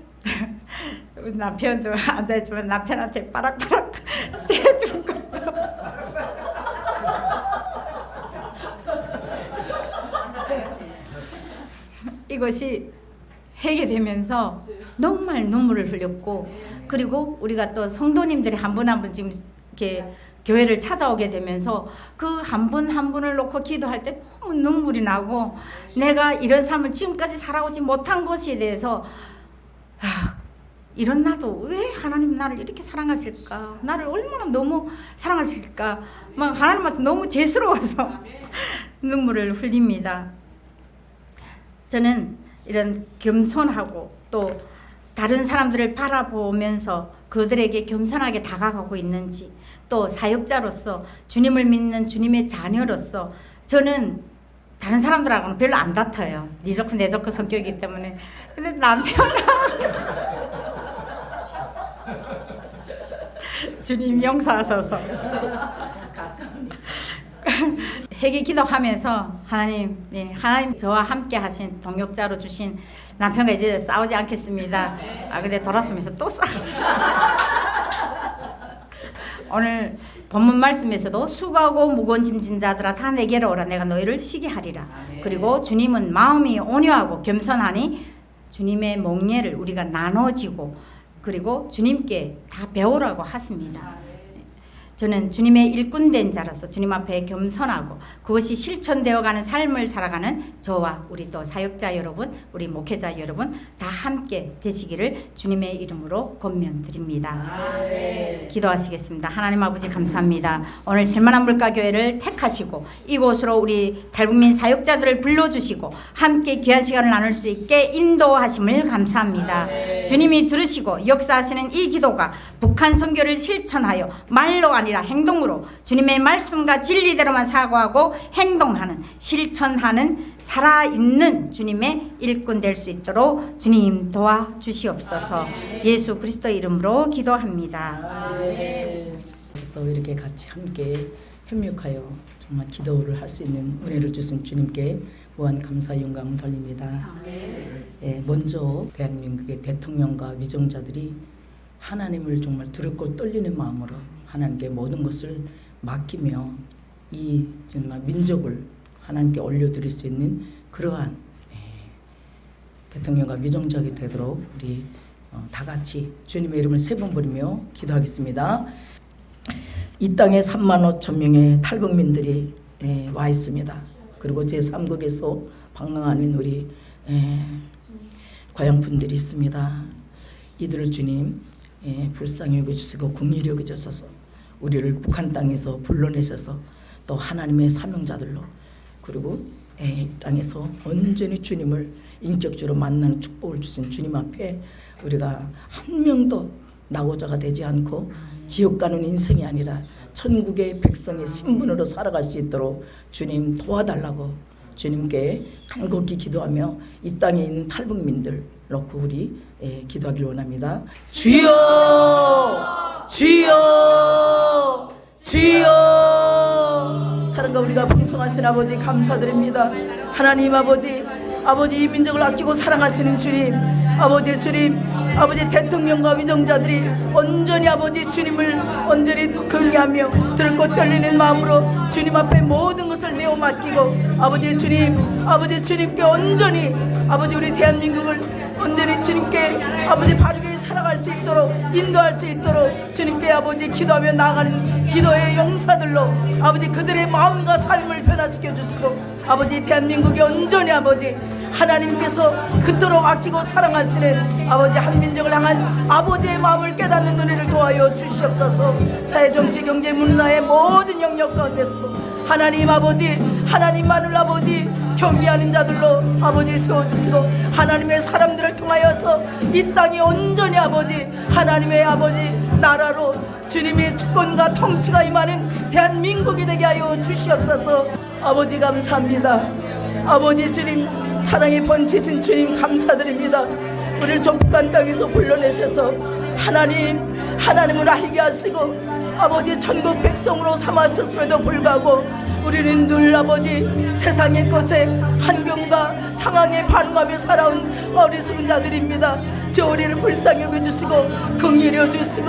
남편도 앉아있지만 남편한테 빠락빠락 대둔 것도 이것이 해결되면서 정말 눈물을 흘렸고, 그리고 우리가 또 성도님들이 한 분 한 분 지금 이렇게 교회를 찾아오게 되면서 그 한 분 한 분을 놓고 기도할 때 너무 눈물이 나고, 내가 이런 삶을 지금까지 살아오지 못한 것에 대해서 이런 나도 왜 하나님 나를 이렇게 사랑하실까, 나를 얼마나 너무 사랑하실까, 막 하나님한테 너무 죄스러워서 눈물을 흘립니다. 저는 이런 겸손하고 또 다른 사람들을 바라보면서 그들에게 겸손하게 다가가고 있는지, 또 사역자로서 주님을 믿는 주님의 자녀로서 저는 다른 사람들하고는 별로 안 다퉈요. 니 좋고 내 좋고 성격이기 때문에. 근데 남편하고 주님 용서하소서. 회개 기도하면서 하나님, 네, 하나님 저와 함께 하신 동역자로 주신 남편과 이제 싸우지 않겠습니다. 근데 돌아서면서 또 싸웠어요. 오늘 본문 말씀에서도 수고하고 무거운 짐진 자들아 다 내게로 오라, 내가 너희를 쉬게 하리라. 그리고 주님은 마음이 온유하고 겸손하니 주님의 몽예를 우리가 나눠지고, 그리고 주님께 다 배우라고 하십니다. 저는 주님의 일꾼된 자로서 주님 앞에 겸손하고 그것이 실천되어가는 삶을 살아가는 저와 우리 또 사역자 여러분, 우리 목회자 여러분 다 함께 되시기를 주님의 이름으로 권면드립니다. 기도하시겠습니다. 하나님 아버지 감사합니다. 오늘 실만한 물가교회를 택하시고 이곳으로 우리 탈북민 사역자들을 불러주시고 함께 귀한 시간을 나눌 수 있게 인도하심을 감사합니다. 주님이 들으시고 역사하시는 이 기도가 북한 선교를 실천하여 말로 아니라 행동으로 주님의 말씀과 진리대로만 사고하고 행동하는, 실천하는 살아있는 주님의 일꾼 될 수 있도록 주님 도와주시옵소서. 예수 그리스도 이름으로 기도합니다. 그래서 이렇게 같이 함께 협력하여 정말 기도를 할 수 있는 은혜를 주신 주님께 무한 감사 영광을 돌립니다. 먼저 대한민국의 대통령과 위정자들이 하나님을 정말 두렵고 떨리는 마음으로 하나님께 모든 것을 맡기며 이 정말 민족을 하나님께 올려드릴 수 있는 그러한 대통령과 위정자가 되도록 우리 다 같이 주님의 이름을 세 번 부르며 기도하겠습니다. 이 땅에 3만 5천 명의 탈북민들이 와 있습니다. 그리고 제3국에서 방랑하는 우리 고향분들이 있습니다. 이들을 주님 불쌍히 여겨주시고 긍휼히 여겨주셔서 우리를 북한 땅에서 불러내셔서 또 하나님의 사명자들로, 그리고 이 땅에서 온전히 주님을 인격적으로 만나는 축복을 주신 주님 앞에 우리가 한 명도 낙오자가 되지 않고 지옥 가는 인생이 아니라 천국의 백성의 신분으로 살아갈 수 있도록 주님 도와달라고 주님께 간곡히 기도하며 이 땅에 있는 탈북민들 놓고 우리 기도하길 원합니다. 주여, 주여, 주여. 사랑과 우리가 풍성하신 아버지 감사드립니다. 하나님 아버지, 아버지 이 민족을 아끼고 사랑하시는 주님, 아버지 주님, 아버지 대통령과 위정자들이 온전히 아버지 주님을 온전히 경외하며 들고 떨리는 마음으로 주님 앞에 모든 것을 내어 맡기고 아버지 주님, 아버지 주님께 온전히 아버지 우리 대한민국을 온전히 주님께 아버지 바르게 살아갈 수 있도록 인도할 수 있도록 주님께 아버지 기도하며 나아가는 기도의 용사들로 아버지 그들의 마음과 삶을 변화시켜 주시고 아버지 대한민국이 온전히 아버지 하나님께서 그토록 아끼고 사랑하시는 아버지 한민족을 향한 아버지의 마음을 깨닫는 은혜를 도하여 주시옵소서. 사회 정치 경제 문화의 모든 영역 가운데서 하나님 아버지 하나님만을 아버지 경외하는 자들로 아버지 세워주시고 하나님의 사람들을 통하여서 이 땅이 온전히 아버지 하나님의 아버지 나라로 주님의 주권과 통치가 임하는 대한민국이 되게 하여 주시옵소서. 아버지 감사합니다. 아버지 주님 사랑의 번치신 주님 감사드립니다. 우리를 좁은 땅에서 불러내셔서 하나님을 알게 하시고 아버지 전국 백성으로 삼았었음에도 불구하고 우리는 늘 아버지 세상의 것에 환경과 상황에 반응하며 살아온 어리석은 자들입니다. 저 우리를 불쌍히 여겨주시고 긍휼히 여주시고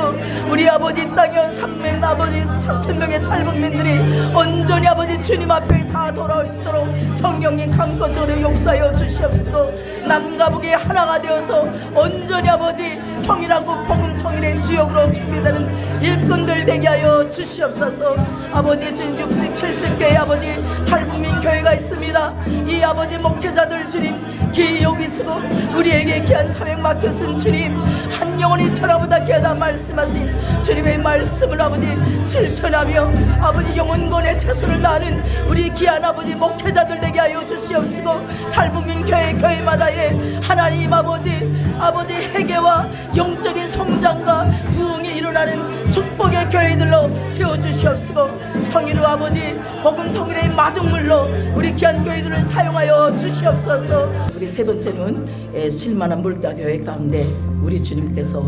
우리 아버지 땅에 온 3명 아버지 4,000명의 탈북민들이 온전히 아버지 주님 앞에 다 돌아올 수 있도록 성령님 강권적으로 역사하여 주시옵시고 남과 북이 하나가 되어서 온전히 아버지 통일하고 복음 통일의 주역으로 준비되는 일꾼들 되게 하여 주시옵소서. 아버지 지금 60, 70개의 아버지 탈북민 교회가 있습니다. 이 아버지 목회자들 주님 귀히 여기시고 우리에게 귀한 사명 맡겨쓴 주님 한 영혼이 천하보다 귀하다 말씀하신 주님의 말씀을 아버지 실천하며 아버지 영혼권의 최선을 다하는 우리 귀한 아버지 목회자들 되게 하여 주시옵시고 탈북민 교회마다의 하나님 아버지 회개와 영적인 성장과 부흥이 일어나는 축복의 교회들로 세워주시옵시고 통일의 아버지 복음 통일의 마중물로 우리 귀한 교회들을 사용하여 주시옵소서. 우리 세 번째는 실만한 물가 교회 가운데 우리 주님께서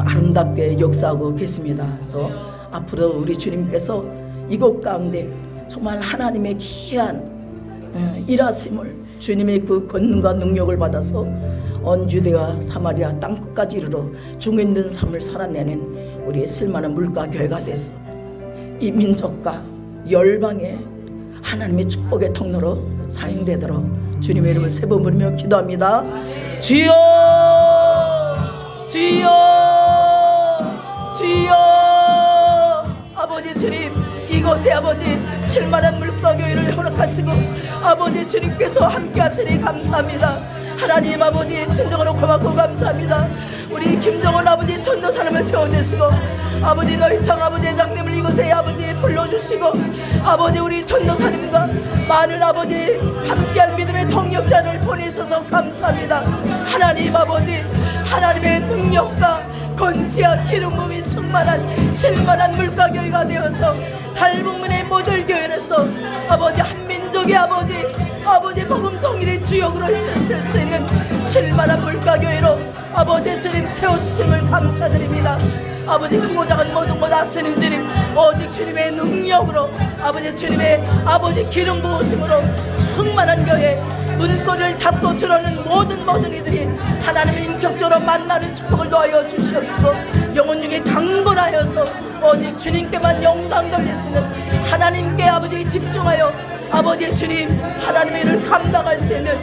아름답게 역사하고 계십니다. 그래서 앞으로 우리 주님께서 이곳 가운데 정말 하나님의 귀한 일하심을 주님의 그 권능과 능력을 받아서 온 유대와 사마리아 땅끝까지 이르러 중인된 삶을 살아내는 우리의 실만한 물가 교회가 돼서 이 민족과 열방의 하나님의 축복의 통로로 사용되도록 주님의 이름을 세 번 부르며 기도합니다. 주여 주여 주여. 아버지 주님 이곳에 아버지 실만한 물가 교회를 허락하시고 아버지 주님께서 함께 하시니 감사합니다. 하나님 아버지 진정으로 고맙고 감사합니다. 우리 김정은 아버지 전도사님을 세워주시고 아버지 너희 장 아버지 장님을 이곳에 아버지 불러주시고 아버지 우리 전도사님과 많은 아버지 함께할 믿음의 동역자를 보내셔서 감사합니다. 하나님 아버지 하나님의 능력과 권세와 기름 부음이 충만한 실만한 물가교회가 되어서 탈북민의 모델 교회로서 아버지 한민족의 아버지 복음 통일의 주역으로 쓸 수 있는 실만한 물가교회로 아버지 주님 세워주심을 감사드립니다. 아버지 크고 작은 모든 것 아시는 주님 오직 주님의 능력으로 아버지 주님의 아버지 기름 부으심으로 충만한 교회 문고리를 잡고 들어오는 모든 이들이 하나님을 인격적으로 만나는 축복을 놓아여 주시옵시고 영혼 중에 강건하여서 오직 주님께만 영광 돌릴 수 있는 하나님께 아버지 집중하여 아버지 주님 하나님의 일을 감당할 수 있는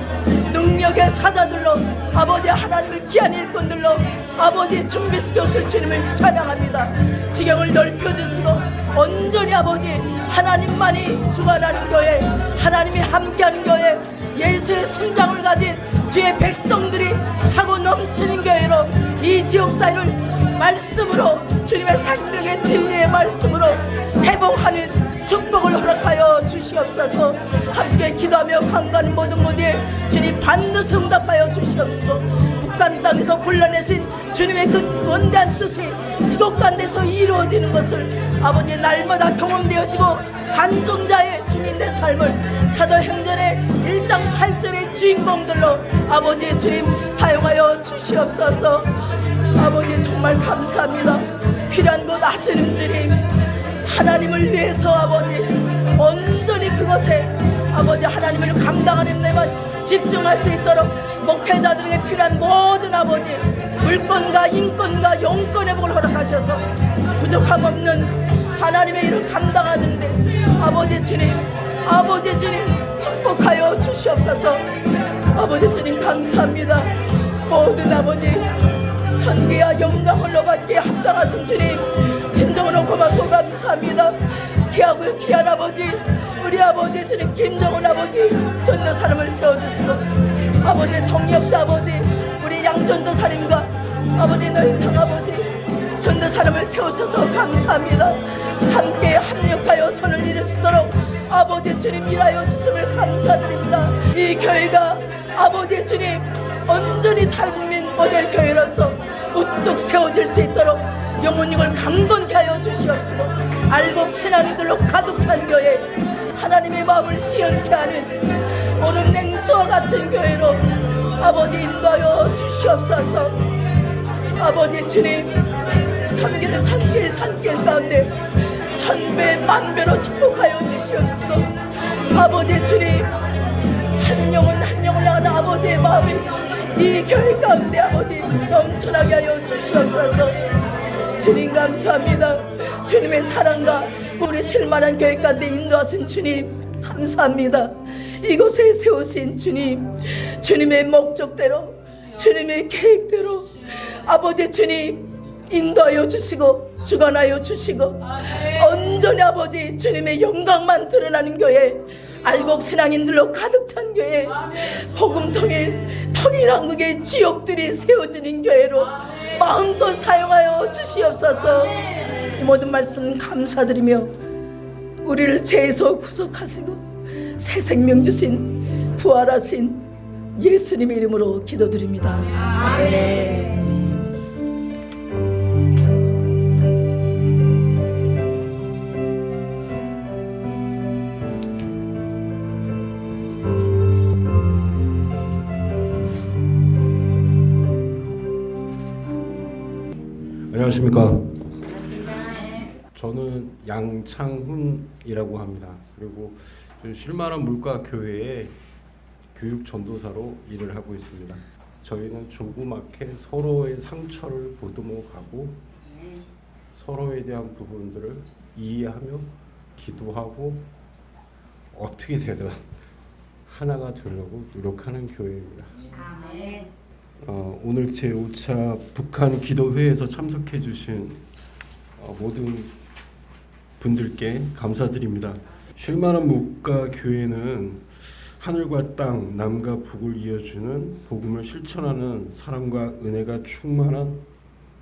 능력의 사자들로 아버지 하나님의 귀한 일꾼들로 아버지 준비시켜줄 주님을 찬양합니다. 지경을 넓혀주시고 온전히 아버지 하나님만이 주관하는 교회 하나님이 함께하는 교회 예수의 심장을 가진 주의 백성들이 차고 넘치는 교회로 이 지역 사회를 말씀으로 주님의 생명의 진리의 말씀으로 회복하는 축복을 허락하여 주시옵소서. 함께 기도하며 강가는 모든 곳에 주님 반드시 응답하여 주시옵소서. 북한 땅에서 불러내신 주님의 그 원대한 뜻이 이곳 가운데서 이루어지는 것을 아버지 날마다 경험되어지고 간종자의 주님의 삶을 사도행전의 1장 8절의 주인공들로 아버지 주님 사용하여 주시옵소서. 아버지 정말 감사합니다. 필요한 것 아시는 주님 하나님을 위해서 아버지 온전히 그것에 아버지 하나님을 감당하는 데만 집중할 수 있도록 목회자들에게 필요한 모든 아버지 물권과 인권과 영권의 복을 허락하셔서 부족함 없는 하나님의 일을 감당하는데 아버지 주님 축복하여 주시옵소서. 아버지 주님 감사합니다. 모든 아버지 천기와 영광을 받기에 합당하신 주님 진정으로 고맙고 감사합니다. 귀하고 귀한 아버지 우리 아버지 주님 김정은 아버지 전도사님을 세워주시고 아버지 통역자 아버지 우리 양전도사님과 아버지 너희 장아버지 전도사님을 세우셔서 감사합니다. 함께 합력하여 손을 이룰 수 있도록 아버지 주님 일하여 주심을 감사드립니다. 이 교회가 아버지 주님 온전히 탈북민 모델 교회로서 우뚝 세워질 수 있도록 영혼력을 강건케 하여 주시옵시고 알곡 신앙인들로 가득 찬 교회, 하나님의 마음을 시원케 하는 얼음 냉수와 같은 교회로 아버지 인도하여 주시옵소서. 아버지 주님, 삼계는 삼계의 산길 가운데 천배 만배로 축복하여 주시옵시고 아버지 주님, 한 영혼 한 영혼 향하는 아버지의 마음이 이 교회 가운데 아버지 넘쳐나게 하여 주시옵소서. 주님 감사합니다. 주님의 사랑과 우리 실만한 교회 가운데 인도하신 주님 감사합니다. 이곳에 세우신 주님, 주님의 목적대로 주님의 계획대로 아버지 주님 인도하여 주시고 주관하여 주시고 온전히 아버지 주님의 영광만 드러나는 교회, 알곡 신앙인들로 가득 찬 교회, 복음 통일한국의 지역들이 세워지는 교회로 마음껏 사용하여 주시옵소서. 이 모든 말씀 감사드리며 우리를 죄에서 구속하시고 새 생명 주신 부활하신 예수님의 이름으로 기도드립니다. 안녕하십니까. 저는 양창훈이라고 합니다. 그리고 실만한 물가 교회의 교육 전도사로 일을 하고 있습니다. 저희는 조그맣게 서로의 상처를 보듬어가고 서로에 대한 부분들을 이해하며 기도하고 어떻게 되든 하나가 되려고 노력하는 교회입니다. 오늘 제5차 북한 기도회에서 참석해 주신 모든 분들께 감사드립니다. 실만한 물가 교회는 하늘과 땅, 남과 북을 이어주는 복음을 실천하는 사랑과 은혜가 충만한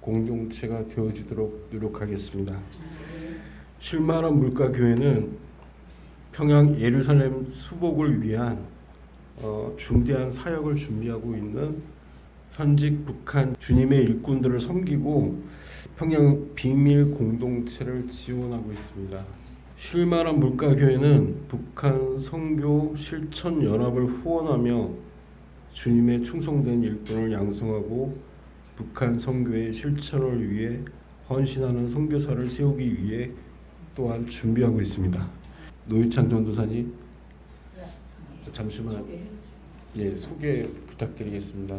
공동체가 되어지도록 노력하겠습니다. 실만한 물가 교회는 평양 예루살렘 수복을 위한 중대한 사역을 준비하고 있는 현직 북한 주님의 일꾼들을 섬기고 평양 비밀 공동체를 지원하고 있습니다. 실만한 물가교회는 북한 선교 실천 연합을 후원하며 주님의 충성된 일꾼을 양성하고 북한 선교의 실천을 위해 헌신하는 선교사를 세우기 위해 또한 준비하고 있습니다. 노희찬 전도사님, 잠시만 소개 부탁드리겠습니다.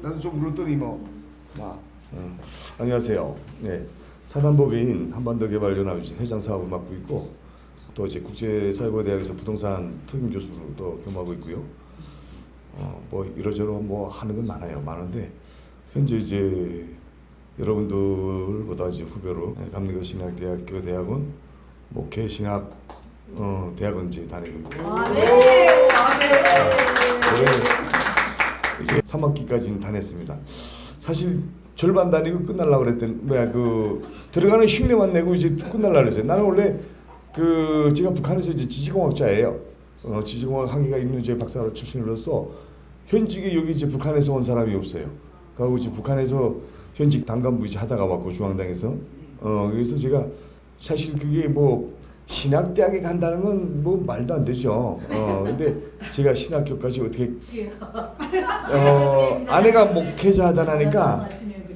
나도 좀 물었더니 안녕하세요. 네, 사단법인 한반도개발연합 회장 사업을 맡고 있고 또 이제 국제사이버대학에서 부동산 특임 교수로 또 겸하고 있고요. 이러저러 하는 건 많은데 현재 이제 여러분들보다 이제 후배로 감리교 신학대학교 대학원 목회 신학 대학원 이제 다니고 있고. 이제 3학기까지는 다녔습니다. 사실 절반 다니고 끝날라고 그랬더니 들어가는 흉내만 내고 이제 끝날라 그랬어요. 나는 원래 제가 북한에서 이제 지질공학자예요. 지질공학 학위가 있는 이제 박사 출신으로서 현직에 여기 이제 북한에서 온 사람이 없어요. 그리고 이제 북한에서 현직 당간부 이제 하다가 왔고 중앙당에서 그래서 제가 사실 그게 신학대학에 간다는 건 말도 안 되죠. 근데 제가 신학교까지 어떻게 아내가 목회자 하다 나니까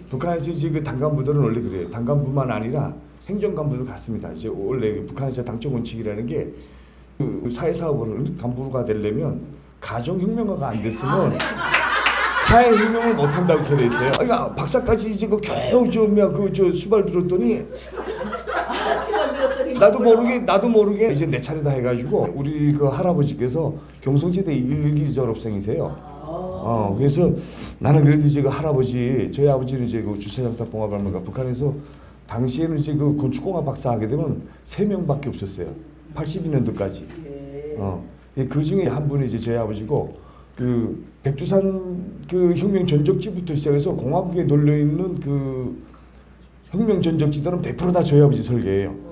북한에서 이제 그 당간부들은 원래 그래요. 당간부만 아니라 행정간부도 같습니다. 이제 원래 북한에서 당적 원칙이라는 게 사회사업을 간부가 되려면 가정혁명가가 안 됐으면 사회혁명을 못한다고 이렇게 돼 있어요. 그러니까 박사까지 이제 겨우 수발 들었더니 나도 모르게 이제 내 차례다 해가지고 우리 할아버지께서 경성지대 1기 졸업생이세요. 그래서 나는 그래도 이제 저희 아버지는 이제 주차장탑봉합학문가 북한에서 당시에는 이제 건축공학 박사 하게 되면 3명밖에 없었어요. 82년도까지. 그 중에 한 분이 이제 저희 아버지고 백두산 혁명 전적지부터 시작해서 공화국에 놀려 있는 혁명 전적지들은 100% 다 저희 아버지 설계예요.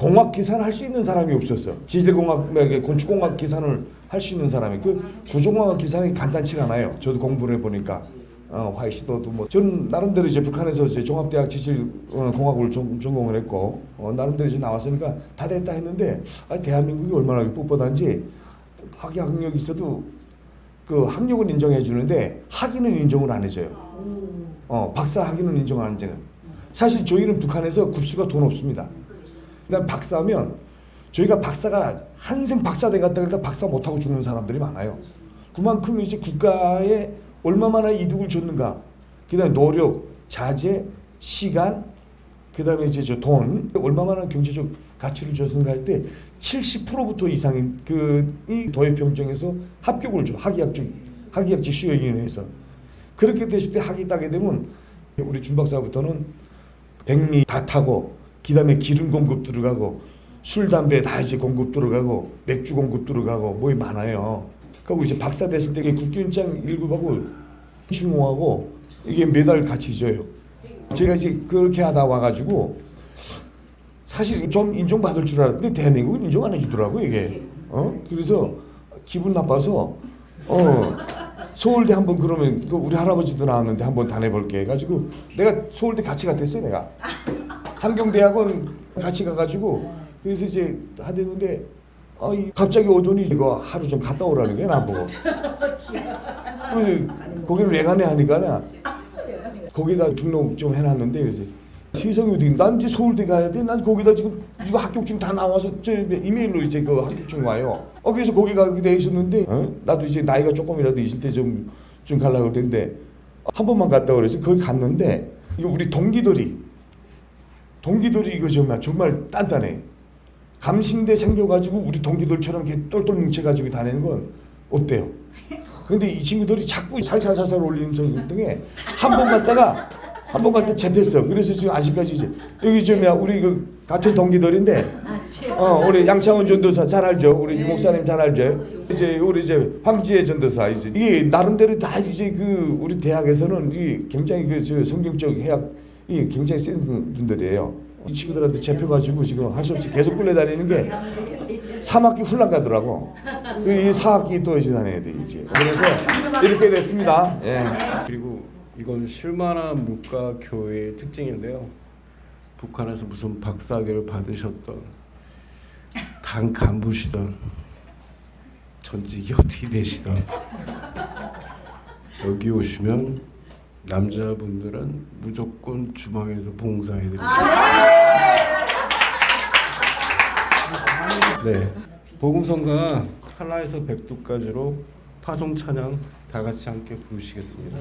공학 계산을 할 수 있는 사람이 없었어. 지질공학, 건축공학 계산을 할 수 있는 사람이. 그 구조공학 계산이 간단치 않아요. 저도 공부를 해보니까. 화이시도도 뭐 저는 나름대로 이제 북한에서 이제 종합대학 지질공학을 전공을 했고 나름대로 이제 나왔으니까 다 됐다 했는데 대한민국이 얼마나 뻣뻣한지 학력이 있어도 그 학력은 인정해 주는데 학위는 인정을 안 해줘요. 박사 학위는 인정 안 해줘요. 사실 저희는 북한에서 급수가 돈 없습니다. 그다음 박사면 저희가 박사가 한생 박사대 갔다 그러다 박사 못하고 죽는 사람들이 많아요. 그만큼 이제 국가에 얼마나 이득을 줬는가. 그다음에 노력, 자재, 시간, 그다음에 이제 저 돈, 얼마나 경제적 가치를 줬는가 할 때 70%부터 이상인 이 도예평정에서 합격을 줘. 학위학직 수여위원회에서. 그렇게 됐을 때 학위 따게 되면 우리 준박사부터는 백미 다 타고 그다음에 기름 공급 들어가고 술 담배 다 이제 공급 들어가고 맥주 공급 들어가고 뭐 많아요. 그리고 이제 박사 됐을 때 국균장 1급하고 중공하고 이게 매달 같이 줘요. 제가 이제 그렇게 하다 와가지고 사실 좀 인정받을 줄 알았는데 대한민국은 인정 안 해주더라고 이게. 그래서 기분 나빠서 서울대 한번 그러면 우리 할아버지도 나왔는데 한번 다녀볼게 해가지고 내가 서울대 같이 갔댔어요 내가. 한경대학원 같이 가가지고 그래서 이제 하대는데 갑자기 오더니 이거 하루 좀 갔다 오라는 게 나보고. 거기를 왜 가냐 하니까 거기다 등록 좀 해놨는데 그래서 세상에 어디 난 이제 서울대 가야 돼. 난 거기다 지금 이거 합격증 다 나와서 저 이메일로 이제 그 합격증 와요. 그래서 거기 가게 돼 있었는데 나도 이제 나이가 조금이라도 있을 때 좀 가려고 했는데 한 번만 갔다 그래서 거기 갔는데 이거 우리 동기들이 이거 정말 단단해. 감신대 생겨가지고 우리 동기들처럼 이렇게 똘똘 뭉쳐가지고 다니는 건 없대요. 근데 이 친구들이 자꾸 살살 올리는 등에 한 번 갔다 잡혔어. 그래서 지금 아직까지 이제 여기 우리 그 같은 동기들인데 우리 양창원 전도사 잘 알죠? 우리 유 목사님 잘 알죠? 우리 황지혜 전도사 이게 나름대로 다 이제 그 우리 대학에서는 이게 굉장히 그 성경적 해학이 굉장히 센 분들이에요. 이 친구들한테 잡혀가지고 지금 할 수 없이 계속 끌려다니는 게 3학기 훈련 가더라고. 이 4학기 또 이제 다녀야 돼 이제. 그래서 이렇게 됐습니다. 예. 그리고 이건 실만한 문과 교회의 특징인데요. 북한에서 무슨 박사학위를 받으셨던 당 간부시던 전직이 어떻게 되시던 여기 오시면 남자분들은 무조건 주방에서 봉사해드리죠. 네, 복음성가 하나에서 백두까지로 파송 찬양 다 같이 함께 부르시겠습니다.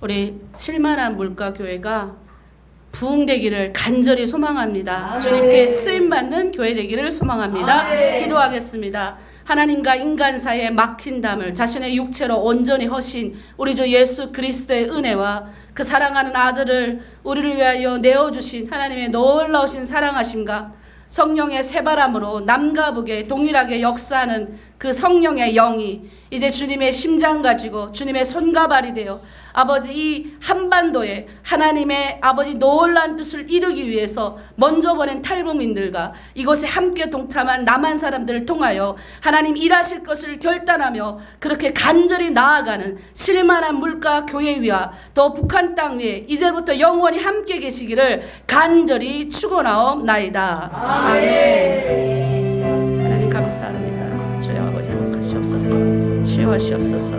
우리 실만한 물가교회가 부흥되기를 간절히 소망합니다. 주님께 쓰임받는 교회 되기를 소망합니다. 기도하겠습니다. 하나님과 인간 사이의 막힌담을 자신의 육체로 온전히 허신 우리 주 예수 그리스도의 은혜와 그 사랑하는 아들을 우리를 위하여 내어주신 하나님의 놀라우신 사랑하심과 성령의 새바람으로 남과 북에 동일하게 역사하는 그 성령의 영이 이제 주님의 심장 가지고 주님의 손과 발이 되어 아버지 이 한반도에 하나님의 아버지 놀라운 뜻을 이루기 위해서 먼저 보낸 탈북민들과 이곳에 함께 동참한 남한 사람들을 통하여 하나님 일하실 것을 결단하며 그렇게 간절히 나아가는 실만한 물가 교회 위와 또 북한 땅 위에 이제부터 영원히 함께 계시기를 간절히 축원하옵나이다. 아멘. 하나님 감사합니다. 주여 아버지 행복하시옵소서. 치유하시옵소서.